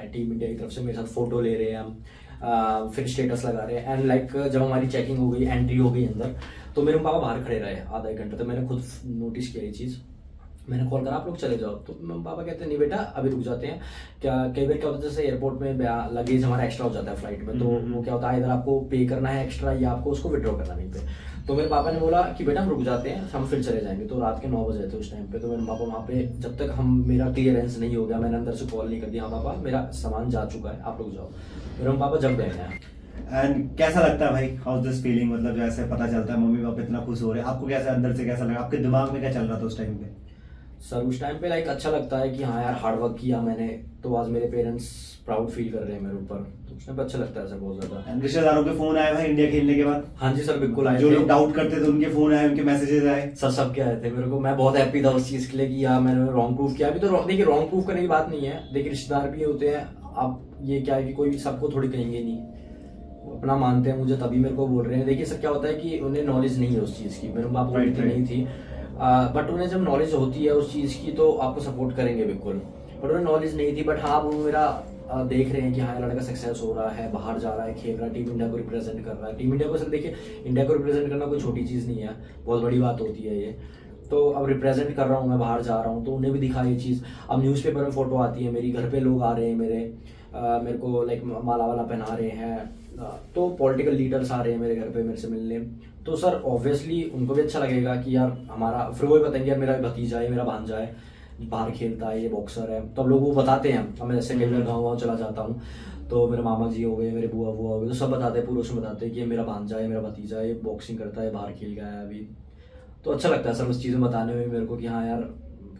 टीम इंडिया की तरफ से, मेरे साथ फोटो ले रहे हैं हम। फिर स्टेटस लगा रहे हैं। एंड लाइक जब हमारी चेकिंग हो गई, एंट्री हो गई अंदर, तो मेरे पापा बाहर खड़े रहे आधा एक घंटा। तो मैंने खुद नोटिस किया ये चीज़, मैंने कॉल करा आप लोग चले जाओ, तो पापा कहते हैं नहीं बेटा अभी रुक जाते हैं। क्या कई बार क्या होता है जैसे एयरपोर्ट में लगेज हमारा एक्स्ट्रा हो जाता है फ्लाइट में, तो वो क्या होता है इधर आपको पे करना है एक्स्ट्रा या आपको उसको विड्रॉ करना नहीं पे। तो मेरे पापा ने बोला कि बेटा हम रुक जाते हैं, हम फिर चले जाएंगे। तो रात के 9 बजे थे उस टाइम पे। तो मेरे पापा वहाँ पे जब तक मेरा क्लियरेंस नहीं हो गया, मैंने अंदर से कॉल नहीं कर दिया हाँ पापा मेरा सामान जा चुका है आप रुक जाओ, मेरे पापा जब गए हैं। एंड कैसा लगता है भाई, हाउ दिस फीलिंग, मतलब जैसे पता चलता है मम्मी पापा इतना खुश हो रहे हैं, आपको कैसा अंदर से कैसा लगा, आपके दिमाग में क्या चल रहा था उस टाइम पे? सर उस टाइम पे लाइक अच्छा लगता है कि हाँ यार हार्ड वर्क किया मैंने, तो आज मेरे पेरेंट्स प्राउड फील कर रहे हैं मेरे ऊपर, तो उस टाइम पे अच्छा लगता है सर बहुत ज्यादा। And रिश्तेदारों के फोन आए भाई इंडिया खेलने के बाद? हाँ जी सर बिल्कुल आए जो थे। लोग डाउट करते थे उनके फोन आए, उनके मैसेजेस आए? सर सबके आए थे मेरे को, मैं बहुत हैप्पी था उस चीज़ के लिए कि यार मैंने रॉन्ग प्रूफ किया। अभी तो देखिए रॉन्ग प्रूफ करने की बात नहीं है, देखिए रिश्तेदार भी होते हैं, आप ये क्या है कि कोई सबको थोड़ी कहेंगे नहीं, वो अपना मानते हैं मुझे तभी मेरे को बोल रहे हैं। देखिए सर क्या होता है कि उन्हें नॉलेज नहीं है उस चीज़ की, मेरे बाप को Right, इतनी नहीं थी, बट उन्हें जब नॉलेज होती है उस चीज़ की तो आपको सपोर्ट करेंगे बिल्कुल। बट उन्हें नॉलेज नहीं थी, बट हाँ वो मेरा देख रहे हैं कि हाँ लड़का सक्सेस हो रहा है, बाहर जा रहा है, खेल रहा है, टीम इंडिया को रिप्रेजेंट कर रहा है। टीम इंडिया को सर देखिए इंडिया को रिप्रेजेंट करना कोई छोटी चीज़ नहीं है, बहुत बड़ी बात होती है ये। तो अब रिप्रेजेंट कर रहा हूँ मैं, बाहर जा रहा हूँ, तो उन्हें भी दिखा ये चीज़। अब न्यूज़पेपर में फ़ोटो आती है मेरी, घर पे लोग आ रहे हैं मेरे को लाइक माला वाला पहना रहे हैं, तो पॉलिटिकल लीडर्स आ रहे हैं मेरे घर पे मेरे से मिलने। तो सर ऑब्वियसली उनको भी अच्छा लगेगा कि यार हमारा, फिर वो बताएंगे यार मेरा भतीजा है, मेरा भांजा है, बाहर खेलता है, ये बॉक्सर है। तो अब लोग वो बताते हैं, अब मैं जैसे कई बार गाँव चला जाता हूँ तो मेरे मामा जी हो गए, मेरे बुआ हो गए, तो सब बताते हैं, पूरे उसमें बताते हैं कि ये मेरा भांजा है, मेरा भतीजा है, ये बॉक्सिंग करता है, बाहर खेल गया है अभी। तो अच्छा लगता है सर उस चीज़ में बताने में मेरे को कि हाँ यार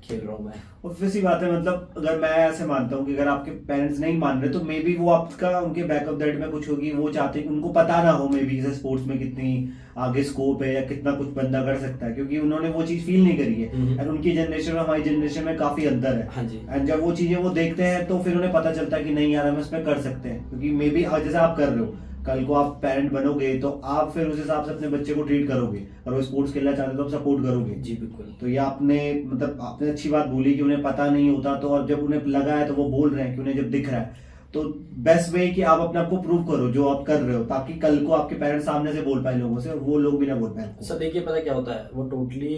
खेल रहा हूँ मैं। ऑब्वियस सी बात है, मतलब अगर मैं ऐसे मानता हूँ कि अगर आपके पेरेंट्स नहीं मान रहे तो मे बी वो आपका उनके बैक ऑफ द हेड में कुछ होगी, वो चाहते हैं, उनको पता ना हो मे बी इस स्पोर्ट्स में कितनी आगे स्कोप है या कितना कुछ बंदा कर सकता है, क्योंकि उन्होंने वो चीज फील नहीं करी है। और उनकी जनरेशन और हमारी जनरेशन में काफी अंतर है। हाँ जी। एंड जब वो चीजें वो देखते हैं तो फिर उन्हें पता चलता है कि नहीं यार हम इसमें कर सकते हैं, क्योंकि मे बी जैसे आप कर रहे हो, कल को आप पेरेंट बनोगे तो आप फिर उस हिसाब से अपने बच्चे को ट्रीट करोगे, और वो स्पोर्ट्स खेलना चाहते हो तो आप सपोर्ट करोगे। जी बिल्कुल। तो ये आपने मतलब आपने अच्छी बात बोली कि उन्हें पता नहीं होता, तो और जब उन्हें लगा है तो वो बोल रहे हैं कि उन्हें जब दिख रहा है, तो बेस्ट वे कि आप अपने आप को प्रूव करो जो आप कर रहे हो, ताकि कल को आपके पेरेंट्स सामने से बोल पाए लोगों से और वो लोग भी ना बोल पाए। सर देखिए पता क्या होता है, वो टोटली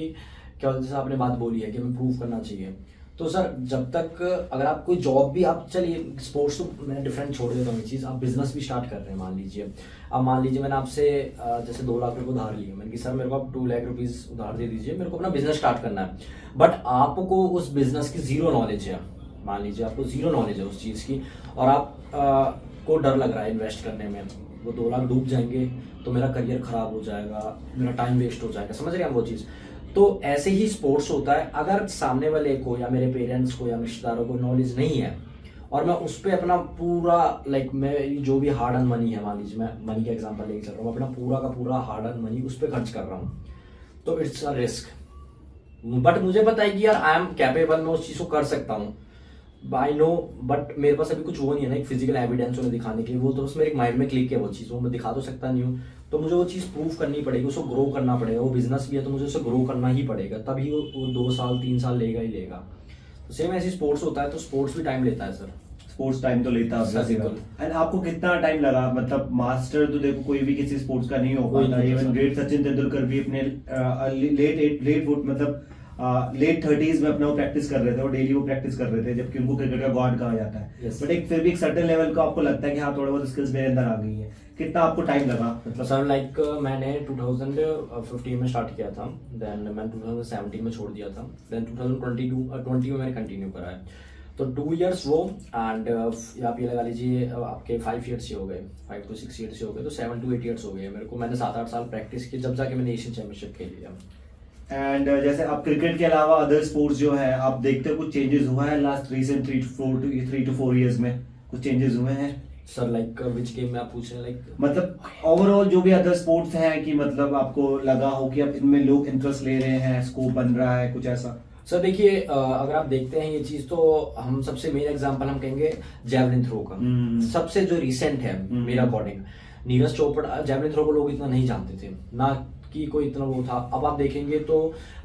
क्या होता है, जैसे आपने बात बोली है कि हमें प्रूव करना चाहिए। तो सर जब तक अगर आप कोई जॉब भी, आप चलिए स्पोर्ट्स तो मैं डिफरेंट छोड़ देता हूँ ये चीज़, आप बिजनेस भी स्टार्ट कर रहे हैं मान लीजिए। अब मान लीजिए मैंने आपसे जैसे 2 लाख रुपए उधार लिए, मैंने कि सर मेरे को आप 2 लाख रुपीज़ उधार दे दीजिए, मेरे को अपना बिजनेस स्टार्ट करना है। बट आपको उस बिजनेस की जीरो नॉलेज है, मान लीजिए आपको जीरो नॉलेज है उस चीज़ की, और आप को डर लग रहा है इन्वेस्ट करने में, वो 2 लाख डूब जाएंगे तो मेरा करियर खराब हो जाएगा, मेरा टाइम वेस्ट हो जाएगा, समझ रहे हैं वो चीज़। तो ऐसे ही स्पोर्ट्स होता है, अगर सामने वाले को या मेरे पेरेंट्स को या रिश्तेदारों को नॉलेज नहीं है और मैं उस पर अपना पूरा मैं जो भी हार्ड अर्न मनी है, मान लीजिए मैं मनी का एग्जांपल लेके चल रहा हूँ, अपना पूरा का पूरा हार्ड अर्न मनी उस पर खर्च कर रहा हूँ, तो इट्स अ रिस्क। बट मुझे पता है कि यार आई एम कैपेबल, मैं उस चीज़ को कर सकता हूँ, आई नो, बट मेरे पास अभी कुछ वो नहीं है ना एक फिजिकल एविडेंस उन्हें दिखाने के लिए, वो तो बस मेरे माइंड में क्लिक है वो चीज़, वो मैं दिखा तो सकता नहीं हूँ, तो मुझे वो चीज़ प्रूव करनी पड़ेगी, उसको ग्रो करना पड़ेगा। वो बिजनेस भी है तो मुझे उसे ग्रो करना ही पड़ेगा, तभी वो 2 साल 3 साल लेगा ही लेगा। तो सेम ऐसी स्पोर्ट्स होता है, तो स्पोर्ट्स भी टाइम लेता है सर। स्पोर्ट्स टाइम तो लेता है। एंड आपको कितना टाइम लगा, मतलब मास्टर तो देखो कोई भी किसी स्पोर्ट्स का नहीं हो पाता, इवन ग्रेट सचिन तेंदुलकर भी अपने लेट 30s में अपना वो प्रैक्टिस कर रहे थे, और डेली वो प्रैक्टिस कर रहे थे, जबकि उनको क्रिकेट का गॉड कहा जाता है। बट एक फिर भी एक सर्टेन लेवल का आपको लगता है कि हाँ थोड़ा बहुत स्किल्स मेरे अंदर आ गई है, कितना आपको टाइम लगा? मतलब सर मैंने 2015 में स्टार्ट किया था, देन मैंने 2017 में छोड़ दिया था, देन 2020 में मैंने कंटिन्यू करा है, तो 2 इयर्स वो, एंड आप ये लगा लीजिए आपके 5 ईयर्स ही हो गए, 5 to 6 ईयर्स ही हो गए, तो 7 to 8 ईयर्स हो गए मेरे को। मैंने 7-8 साल प्रैक्टिस की, जब जाके मैंने एशियन चैंपियनशिप खेली है। एंड जैसे आप क्रिकेट के अलावा अदर स्पोर्ट्स जो है आप देखते हो, कुछ चेंजेस हुआ है लास्ट रीसेंट 3 to 4 इयर्स में? कुछ चेंजेस हुए हैं सर? विच गेम में आप पूछ रहे हैं? मतलब ओवरऑल जो भी अदर स्पोर्ट्स हैं कि मतलब आपको लगा हो कि अब इनमें लोग इंटरेस्ट ले रहे हैं, स्कोप बन रहा है, कुछ ऐसा? सर देखिए, अगर आप देखते हैं ये चीज, तो हम सबसे मेन एग्जांपल हम कहेंगे जैवलिन थ्रो का। सबसे जो रिसेंट है मेरा according, Neeraj Chopra. Javelin throw को लोग इतना नहीं जानते थे ना, कि कोई इतना वो था। अब आप देखेंगे तो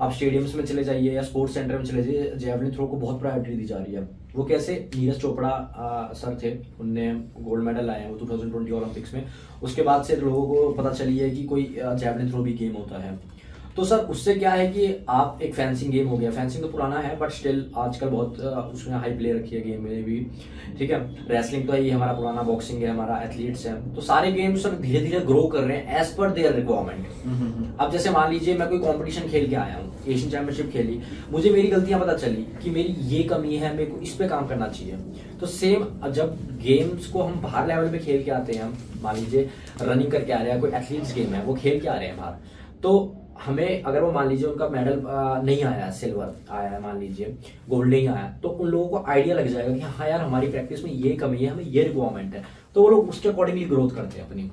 आप स्टेडियम्स में चले जाइए या स्पोर्ट्स सेंटर में चले जाइए, जैवलिन थ्रो को बहुत प्रायोरिटी दी जा रही है। वो कैसे? नीरज चोपड़ा सर थे, उनने गोल्ड मेडल लाए हैं वो 2020 ओलंपिक्स में, उसके बाद से लोगों को पता चली है कि कोई जैवलिन थ्रो भी गेम होता है। तो सर उससे क्या है कि आप एक फेंसिंग गेम हो गया, फेंसिंग तो पुराना है बट स्टिल आजकल बहुत उसमें हाई प्ले रखी है गेम में भी, ठीक है। रेसलिंग तो है, ये हमारा पुराना, बॉक्सिंग है हमारा, एथलीट्स हैं, तो सारे गेम्स सर धीरे धीरे ग्रो कर रहे हैं एज पर देयर रिक्वायरमेंट। अब जैसे मान लीजिए मैं कोई कंपटीशन खेल के आया हूँ, एशियन चैंपियनशिप खेली, मुझे मेरी गलतियां पता चली कि मेरी ये कमी है, मेरे को इस पे काम करना चाहिए। तो सेम जब गेम्स को हम बाहर लेवल पे खेल के आते हैं, मान लीजिए रनिंग करके आ रहे हैं, कोई एथलीट्स गेम है वो खेल के आ रहे हैं बाहर, तो हमें अगर वो मान लीजिए उनका मेडल नहीं आया, सिल्वर आया है, मान लीजिए गोल्ड नहीं आया, तो उन लोगों को आइडिया लग जाएगा कि हाँ यार हमारी प्रैक्टिस में ये कमी है, हमें ये रिक्वायरमेंट है, तो वो लोग उसके अकॉर्डिंगली ग्रोथ करते हैं अपनी।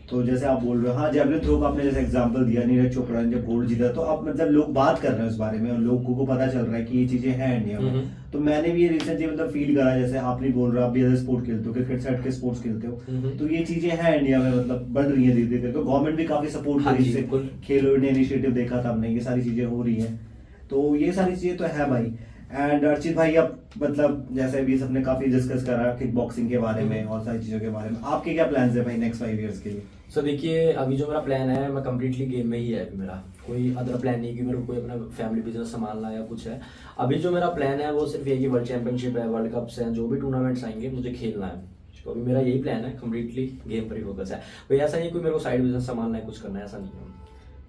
तो जैसे आप बोल रहे हो, हाँ जैवलिन थ्रो का आपने जैसे एग्जांपल दिया, नीरज चोपड़ा ने जब गोल्ड जीता, तो अब मतलब लोग बात कर रहे हैं उस बारे में और लोगों को पता चल रहा है कि ये चीजें हैं इंडिया में। तो मैंने भी ये रिसेंटली मतलब फील करा, जैसे आप नहीं बोल रहे, आप भी अदर स्पोर्ट खेलते हो, क्रिकेट साइड के स्पोर्ट्स खेलते हो, तो ये चीजें हैं इंडिया में, मतलब बढ़ रही है धीरे धीरे, तो गवर्नमेंट भी काफी सपोर्ट कर रही है। खेलो इंडिया इनिशिएटिव देखा था हमने, ये सारी चीजें हो रही है, तो ये सारी चीजें तो है भाई। एंड अर्चित भाई, अब मतलब जैसे भी सबने काफी डिस्कस करा किक बॉक्सिंग के बारे में और सारी चीजों के बारे में, आपके क्या प्लान्स है भाई नेक्स्ट 5 इयर्स के लिए? सर देखिए, अभी जो मेरा प्लान है, मैं कम्प्लीटली गेम में ही है अभी, मेरा कोई अदर प्लान नहीं कि मेरे को कोई अपना फैमिली बिजनेस संभालना या कुछ है। अभी जो मेरा प्लान है वो सिर्फ ये कि वर्ल्ड चैंपियनशिप है, वर्ल्ड कप्स हैं, जो भी टूर्नामेंट्स आएंगे मुझे खेलना है, तो अभी मेरा यही प्लान है, कम्प्लीटली गेम पर ही फोकस है भाई। ऐसा नहीं कोई मेरे को साइड बिजनेस संभालना है, कुछ करना है, ऐसा नहीं है।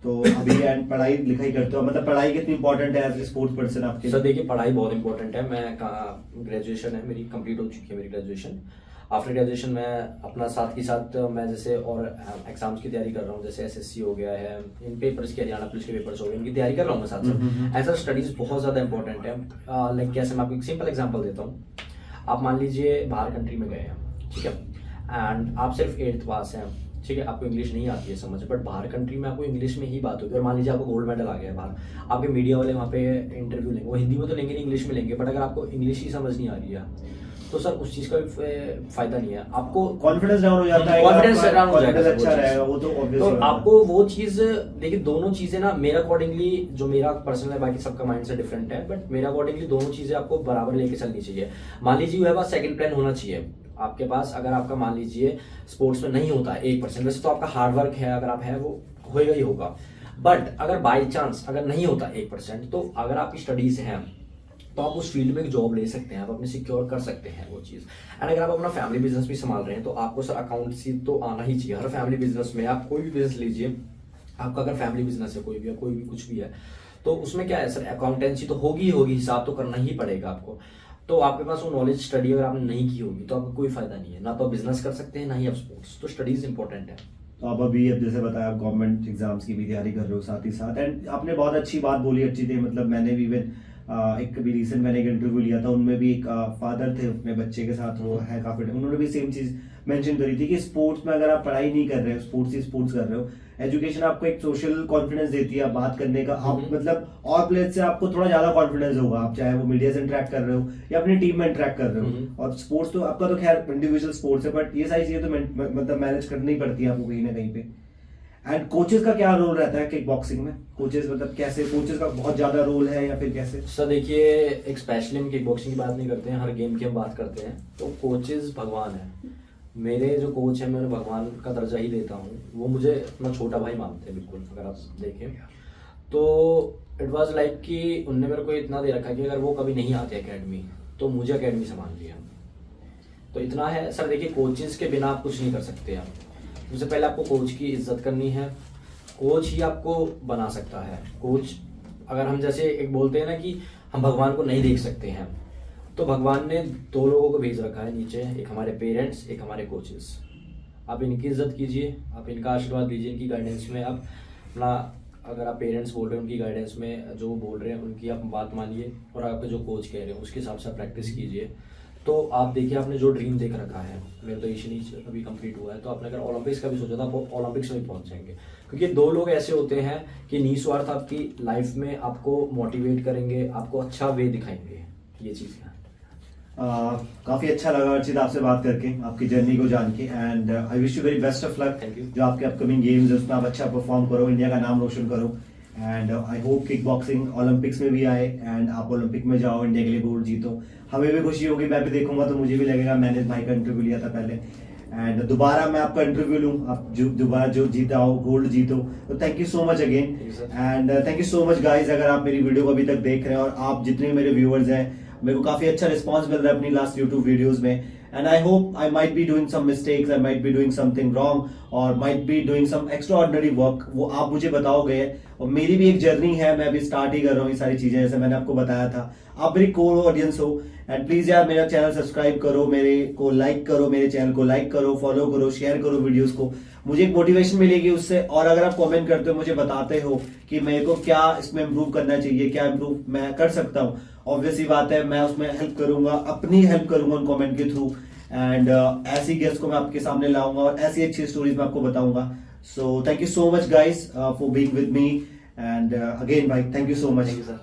तो अभी पढ़ाई लिखाई करते हो, मतलब पढ़ाई कितनी इंपॉर्टेंट है एज ए स्पोर्ट्स पर्सन आपके? सर देखिए, पढ़ाई बहुत इंपॉर्टेंट है। मैं ग्रेजुएशन है मेरी, कंप्लीट हो चुकी है मेरी ग्रेजुएशन। आफ्टर ग्रेजुएशन मैं अपना साथ के साथ मैं जैसे और एग्जाम्स की तैयारी कर रहा हूँ, जैसे एसएससी हो गया है, इन पेपर्स की, हरियाणा पुलिस के पेपर्स हो गए, इनकी तैयारी कर रहा हूँ मैं साथ साथ। ऐसा स्टडीज बहुत ज़्यादा इंपॉर्टेंट है। लाइक कैसे, मैं आपको एक सिंपल एग्जाम्पल देता हूँ। आप मान लीजिए बाहर कंट्री में गए हैं, ठीक है, एंड आप सिर्फ 8th पास हैं, ठीक है, आपको इंग्लिश नहीं आती है समझ, बट बाहर कंट्री में आपको इंग्लिश में ही बात होगी। और मान लीजिए आपको गोल्ड मेडल आ गया बाहर, आपके मीडिया वाले वहाँ पे इंटरव्यू लेंगे, वो हिंदी में तो लेंगे नहीं, इंग्लिश में लेंगे, बट अगर आपको इंग्लिश ही समझ नहीं आ रही है तो सर उस चीज का भी फायदा नहीं है। आपको कॉन्फिडेंस डाउन हो जाता है, कॉन्फिडेंस डाउन हो जाएगा, अच्छा रहेगा वो तो ऑब्वियस। तो आपको वो चीज देखिए, दोनों चीजें ना मेरे अकॉर्डिंगली, जो मेरा पर्सनल है, बाकी सबका माइंड से डिफरेंट है, बट मेरे अकॉर्डिंगली दोनों चीजें आपको बराबर लेके चलनी चाहिए। मान लीजिए you have a second plan होना चाहिए आपके पास। अगर आपका मान लीजिए स्पोर्ट्स में नहीं होता है 1%, वैसे तो आपका हार्डवर्क है, अगर आप है वो होएगा ही होगा, बट अगर बाई चांस अगर नहीं होता 1%, तो अगर आपकी स्टडीज हैं तो आप उस फील्ड में एक जॉब ले सकते हैं, आप अपने सिक्योर कर सकते हैं वो चीज़। एंड अगर आप अपना फैमिली बिजनेस भी संभाल रहे हैं तो आपको सर अकाउंटेंसी तो आना ही चाहिए। हर फैमिली बिजनेस में, आप कोई भी बिजनेस लीजिए, आपका अगर फैमिली बिजनेस है, कोई भी कुछ भी है, तो उसमें क्या है सर, अकाउंटेंसी तो होगी ही होगी, हिसाब तो करना ही पड़ेगा आपको। तो आपके पास वो नॉलेज स्टडी अगर आपने नहीं की होगी तो आपका कोई फायदा नहीं है, ना तो आप बिजनेस कर सकते हैं ना ही आप स्पोर्ट्स, तो स्टडीज इंपॉर्टेंट है। तो आप अभी अब जैसे बताया आप गवर्नमेंट एग्जाम्स की भी तैयारी कर रहे हो साथ ही साथ, एंड आपने बहुत अच्छी बात बोली, अच्छी थी, मतलब मैंने भी इवन एक भी रिसेंट मैंने एक इंटरव्यू लिया था, उनमें भी एक फादर थे अपने बच्चे के साथ, वो है काफी, उन्होंने भी सेम चीज मेंशन करी थी कि स्पोर्ट्स में अगर आप पढ़ाई नहीं कर रहे हो, स्पोर्ट्स ही स्पोर्ट्स कर रहे हो, एजुकेशन आपको एक सोशल कॉन्फिडेंस देती है, आप बात करने का, आप मतलब और प्लेयर्स से आपको थोड़ा ज्यादा कॉन्फिडेंस होगा, आप चाहे वो मीडिया से इंटरेक्ट कर रहे हो या अपनी टीम में इंटरेक्ट कर रहे हो। और स्पोर्ट्स तो आपका तो खैर इंडिविजुअल स्पोर्ट्स है, बट ये सारी चीजें तो मतलब मैनेज करनी पड़ती है आपको कहीं ना कहीं पे। एंड कोचेस का क्या रोल रहता है किक बॉक्सिंग में? कोचेस मतलब कैसे, कोचेस का बहुत ज्यादा रोल है या फिर कैसे? सर देखिए, एक स्पेशली हम किक बॉक्सिंग की बात नहीं करते हैं, हर गेम की हम बात करते हैं। तो कोचेस भगवान है, मेरे जो कोच है मैं उन्हें भगवान का दर्जा ही देता हूँ। वो मुझे अपना छोटा भाई मानते हैं बिल्कुल, अगर आप देखें तो इट वाज लाइक कि उनने मेरे को इतना दे रखा कि अगर वो कभी नहीं आते एकेडमी तो मुझे एकेडमी संभाल लिया। तो इतना है सर। देखिए, कोचेस के बिना आप कुछ नहीं कर सकते। आप सबसे पहले आपको कोच की इज्जत करनी है, कोच ही आपको बना सकता है। कोच, अगर हम जैसे एक बोलते हैं ना कि हम भगवान को नहीं देख सकते हैं, तो भगवान ने दो लोगों को भेज रखा है नीचे, एक हमारे पेरेंट्स, एक हमारे कोचेस। आप इनकी इज्जत कीजिए, आप इनका आशीर्वाद लीजिए, इनकी गाइडेंस में आप अपना, अगर आप पेरेंट्स बोल रहे हैं उनकी गाइडेंस में जो बोल रहे हैं उनकी आप बात मानिए, और आपके जो कोच कह रहे हैं उसके हिसाब से प्रैक्टिस कीजिए। तो आप देखिए, आपने जो ड्रीम देख रखा है, मेरा तो एशियन अभी कंप्लीट हुआ है, तो आपने अगर ओलंपिक्स का भी सोचा था वो ओलंपिक्स में भी पहुंच जाएंगे। क्योंकि दो लोग ऐसे होते हैं कि निस्वार्थ आपकी लाइफ में आपको मोटिवेट करेंगे, आपको अच्छा वे दिखाएंगे। ये चीज़ है। काफी अच्छा लगा अर्चित आपसे बात करके, आपकी जर्नी को जान के, and I wish you very best of luck. Thank you. जो आपके अपकमिंग गेम्स है उसमें आप अच्छा परफॉर्म करो, इंडिया का नाम रोशन करो, and I hope kick boxing Olympics में भी आए एंड आप ओलंपिक में जाओ, इंडिया के लिए गोल्ड जीतो। हमें भी खुशी होगी, मैं भी देखूंगा तो मुझे भी लगेगा मैंने भाई का इंटरव्यू लिया था पहले, एंड दोबारा मैं आपका इंटरव्यू लूं, आप जो दोबारा जो जीता हो, गोल्ड जीतो। तो thank you so much again, and thank you so much guys. अगर आप मेरी वीडियो को अभी तक देख रहे हैं और आप जितने मेरे व्यूअर्स हैं, मेरे को काफी अच्छा रिस्पांस मिल रहा है अपनी लास्ट यूट्यूब वीडियोस में, and I hope I might be doing some mistakes, I might be doing something wrong, और might be doing some extraordinary work, वो आप मुझे बताओगे। और मेरी भी एक जर्नी है, मैं अभी स्टार्ट ही कर रहा हूँ ये सारी चीजें, जैसे मैंने आपको बताया था। आप मेरी कोर ऑडियंस हो, एंड प्लीज यार मेरा चैनल सब्सक्राइब करो, मेरे को लाइक करो, मेरे चैनल को लाइक करो, फॉलो करो, शेयर करो वीडियोस को, मुझे एक मोटिवेशन मिलेगी उससे। और अगर आप कमेंट करते हो, मुझे बताते हो कि मेरे को क्या इसमें इम्प्रूव करना चाहिए, क्या इम्प्रूव मैं कर सकता हूँ, ऑब्वियसली बात है मैं उसमें हेल्प करूंगा, अपनी हेल्प करूंगा उन कमेंट के थ्रू, एंड ऐसी गेस्ट को मैं आपके सामने लाऊंगा और ऐसी अच्छी स्टोरीज मैं आपको बताऊंगा। So thank you so much guys for being with me, and again भाई thank you so much. Thank you sir.